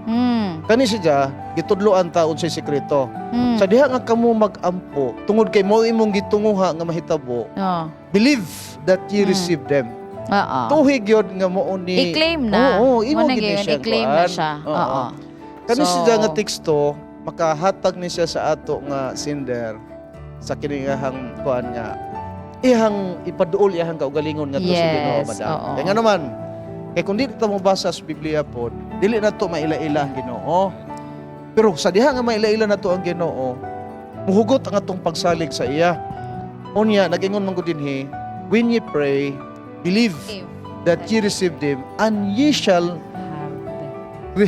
Speaker 10: Kani siya gitudloan ta unsay sekreto. Sa diha nga kamo mag-ampo, tungod kay mao imong gitunguha nga mahitabo. Believe that ye receive them. Tuhig yun nga mo ni
Speaker 5: I-claim na.
Speaker 10: Oo, imo
Speaker 5: Muna
Speaker 10: gid
Speaker 5: gyud,
Speaker 10: siya.
Speaker 5: i-claim na siya. Oo.
Speaker 10: Kani
Speaker 5: So-
Speaker 10: siya nga teksto makahatag ni siya sa ato nga sender sa kinihang kuan nga ihang ipaduol ihang kaugalingon nga to sa Ginoo, madam.
Speaker 5: oo.
Speaker 10: Kaya nga naman, kay kung dili ta mo basa sa Biblia pod, dili na to maila-ila ang Ginoo. Pero sa diha nga maila-ila na to ang Ginoo, muhugot ang atong pagsalig sa iya. Unya nagingon man gud dinhi, when ye pray, believe that ye receive them and ye shall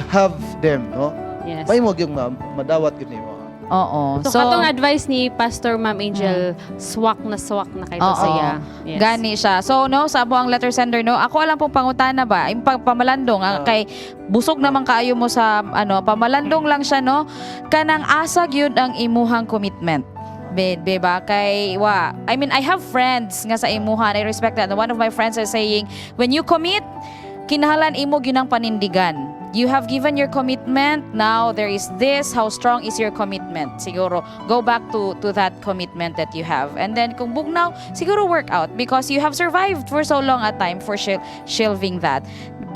Speaker 10: have them, no?
Speaker 2: Yes.
Speaker 10: May mo gyud madawat gid nimo.
Speaker 5: Oo.
Speaker 2: So, katong advice ni Pastor Ma'am Angel, swak na kayo sa iya. Yes.
Speaker 5: Gani siya. So, no, sa abo ang letter sender, no, ako alam pong pangutana ba, yung pamalandong, kay busog naman kaayo mo sa, pamalandong lang siya, no, kanang asag yun ang imuhang commitment. Diba? Kay, I mean, I have friends nga sa imuhan, I respect that. One of my friends is saying, when you commit, kinahanglan imo ginang panindigan. You have given your commitment, now there is this, how strong is your commitment? Siguro, go back to that commitment that you have. And then, kung bugnaw, siguro work out because you have survived for so long a time for shelving that.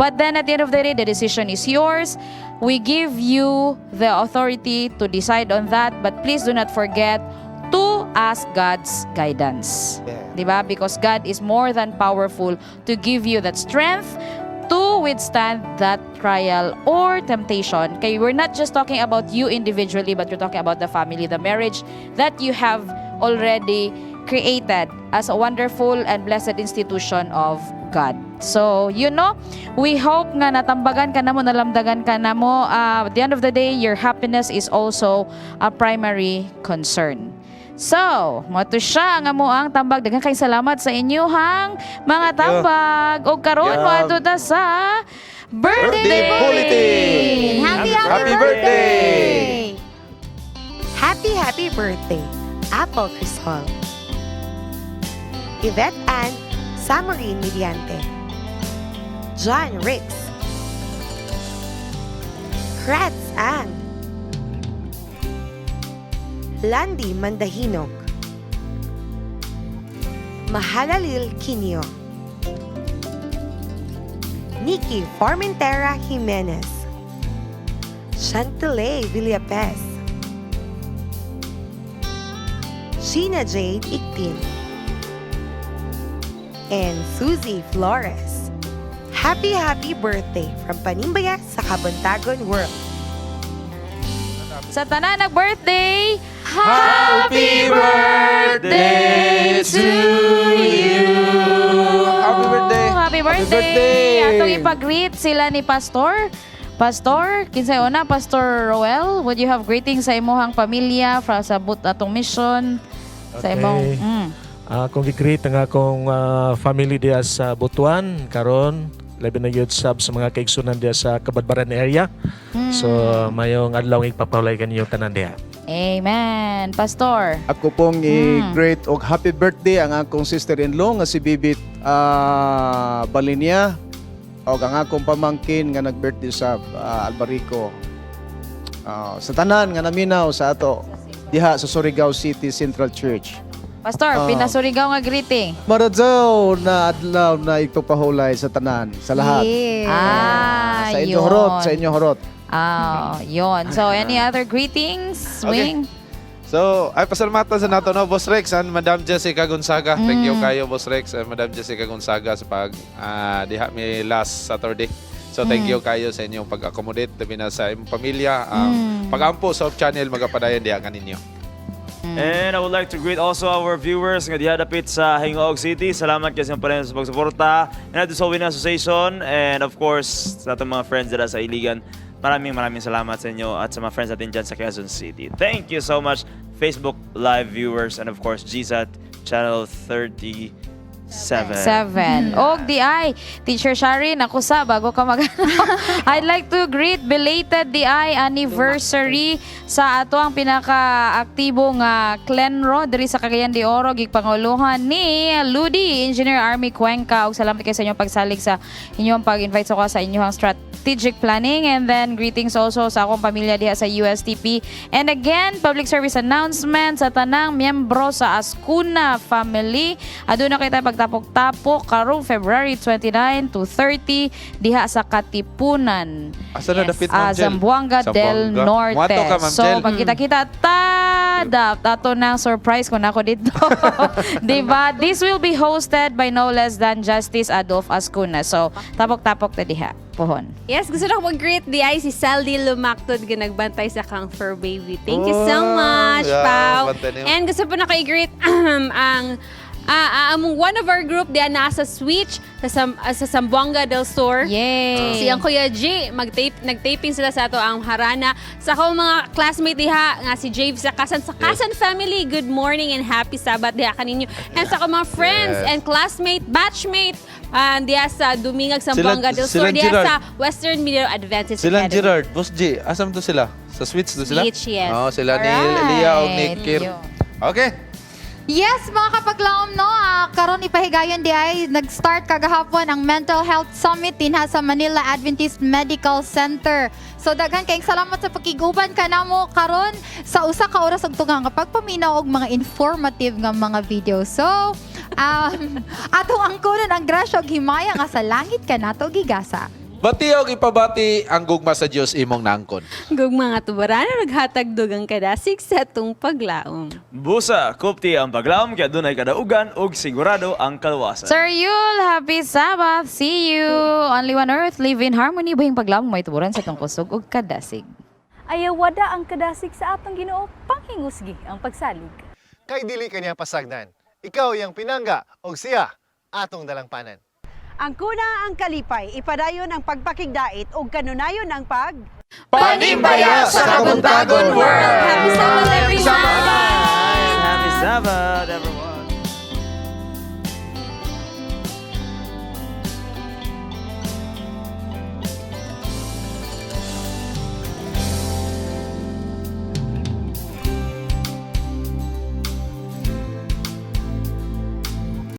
Speaker 5: But then, at the end of the day, the decision is yours. We give you the authority to decide on that, but please do not forget to ask God's guidance. Diba? Because God is more than powerful to give you that strength to withstand that trial or temptation. Okay, we're not just talking about you individually, but you're talking about the family, the marriage that you have already created as a wonderful and blessed institution of God. So, we hope nga natambagan ka na mo, nalamdagan ka na mo. At the end of the day, your happiness is also a primary concern. So, mato siya nga mo ang tambag. Daghang kay salamat sa inyuhang mga tambag. O karon mo ato ta sa birthday
Speaker 10: bulletin.
Speaker 8: Happy
Speaker 10: birthday!
Speaker 15: Happy birthday, Apple Crisol. Yvette Ann Samarin Mediante. John Ricks. Kratz Ann. Landy Mandahinog. Mahalalil Quinio. Nikki Formentera Jimenez. Chantele Villapez. Sheena Jade Iktin. And Susie Flores. Happy birthday from Panimbaya sa Kabuntagon World.
Speaker 5: Sa tanan nag-birthday,
Speaker 3: Happy birthday to you.
Speaker 10: Happy birthday.
Speaker 5: Happy birthday.
Speaker 10: birthday.
Speaker 5: Atong ipag-greet sila ni Pastor Pastor, kinsay una, Pastor Roel, would you have greetings sa imuhang pamilya from sa atong mission? Sa imong...
Speaker 17: Akong i-greet ang akong family diya sa Butuan karon, labi na yun sa mga kaigsunan diya sa Kabadbaran area. So mayong adlaw ipapawlay kaniyong tanan diya.
Speaker 5: Amen. Pastor.
Speaker 10: Ako pong i-greet og happy birthday ang akong sister-in-law nga si Bibit Balinia og ang akong pamangkin nga nag-birthday sa Albarico. Sa tanan nga naminaw sa ato diha sa Surigao City Central Church.
Speaker 5: Pastor, pinasurigaw nga greeting.
Speaker 10: Maradzaw na adlaw na ipapahulay sa tanan, sa lahat.
Speaker 5: Yeah.
Speaker 10: Sa inyo horot, sa inyo horot.
Speaker 5: Yun. So, any other greetings, Wing?
Speaker 3: So, ay pasalamatan sa nato no, Boss Rex and Madam Jessica Gonzaga. Thank you kayo, Boss Rex and Madam Jessica Gonzaga sa pag diha mi last Saturday. So, thank you kayo sa inyong pag-accommodate tabi na sa imong pamilya. Pag-ampo sa channel magapadayon diha kaninyo.
Speaker 1: And I would like to greet also our viewers nga diha dapit sa Hingoog City. Salamat kasi pala sa pagsuporta. And at the Solvin Association and of course sa ating mga friends dira sa Iligan. Maraming salamat sa inyo at sa mga friends natin dyan sa Quezon City. Thank you so much Facebook Live viewers and of course GSAT Channel 37.
Speaker 5: Og DI, Teacher Sharin, ako sa, bago ka I'd like to greet belated DI anniversary sa ato ang pinaka-aktibong Clenro diri sa Cagayan de Oro, gigpanguluhan ni Ludi, Engineer Army Cuenca. Og salamat kayo sa inyong pagsalig sa inyong pag-invite sa inyong strategic planning. And then greetings also sa akong pamilya diha sa USTP. And again, public service announcement sa tanang miyembro sa Ascuna family. Aduna kayo tayo pagtapok-tapok karong February 29 to 30 diha sa Katipunan.
Speaker 3: Asa na dapit, Ma'am Jel?
Speaker 5: Zamboanga del Norte.
Speaker 3: Muato ka, Ma'am
Speaker 5: So,
Speaker 3: Jel.
Speaker 5: magkita-kita ato ng surprise kung ako dito. Diba? This will be hosted by no less than Justice Adolf Ascuna. So, tapok-tapok ta diha. Pohon.
Speaker 2: Yes, gusto na ko mag-greet di ay si Saldi Lumaktod nga nagbantay sa kang fur baby. Thank you so much, Pao. And gusto po na ko i-greet ang one of our group diyan nasa Switch sa Zamboanga del Sur.
Speaker 5: Yay!
Speaker 2: Si ang Kuya G, nag-taping sila sa ato ang harana. Sa akong mga classmate diha nga si Jave sa Kasan family, good morning and happy Sabat diha kaninyo. And sa akong mga friends and classmate, batchmate diha sa Dumingag Zamboanga del Sur, diha sa Western Middle Adventist
Speaker 3: Silang
Speaker 2: Academy.
Speaker 3: Gerard, Boss G, asam to sila? Sa Switch to sila?
Speaker 2: Switch, yes.
Speaker 3: Oh, sila ni Lia o ni Kir. Okay.
Speaker 8: Yes, mga kapaglaom, no, karon ipahigayon di ay nag-start kagahapon ang Mental Health Summit dinha sa Manila Adventist Medical Center. So daghan kayong salamat sa pakiguban kanamo karon sa usa ka oras ug tugang pagpaminaw og mga informative nga mga video. So, atong angkonon ang grasya ug himaya nga sa langit kanato gigasa.
Speaker 3: Bati og ipabati ang gugma sa Dios imong naangkon.
Speaker 2: Gugma nga tubaran na naghatag dugang kadasig sa itong paglaom.
Speaker 1: Busa, kupti ang paglaom kaya dunay kadaugan ug sigurado ang kaluwasan.
Speaker 5: Sir Yul, happy Sabbath. See you. Only one earth, live in harmony. Bahing paglaom may tuburan sa itong kusog ug kadasig.
Speaker 18: Ayawada ang kadasig sa atong Ginoo, panghingusgi ang pagsalig.
Speaker 11: Kay dili kanya pasagdan. Ikaw yang pinangga og siya atong dalangpanan.
Speaker 20: Ang kuna ang kalipay, ipadayon ang pagpakigdait ug kanunayon ang
Speaker 3: Panimbaya sa Kabuntagon World!
Speaker 2: Happy Sabbath, everyone!
Speaker 1: Happy Sabbath, everyone!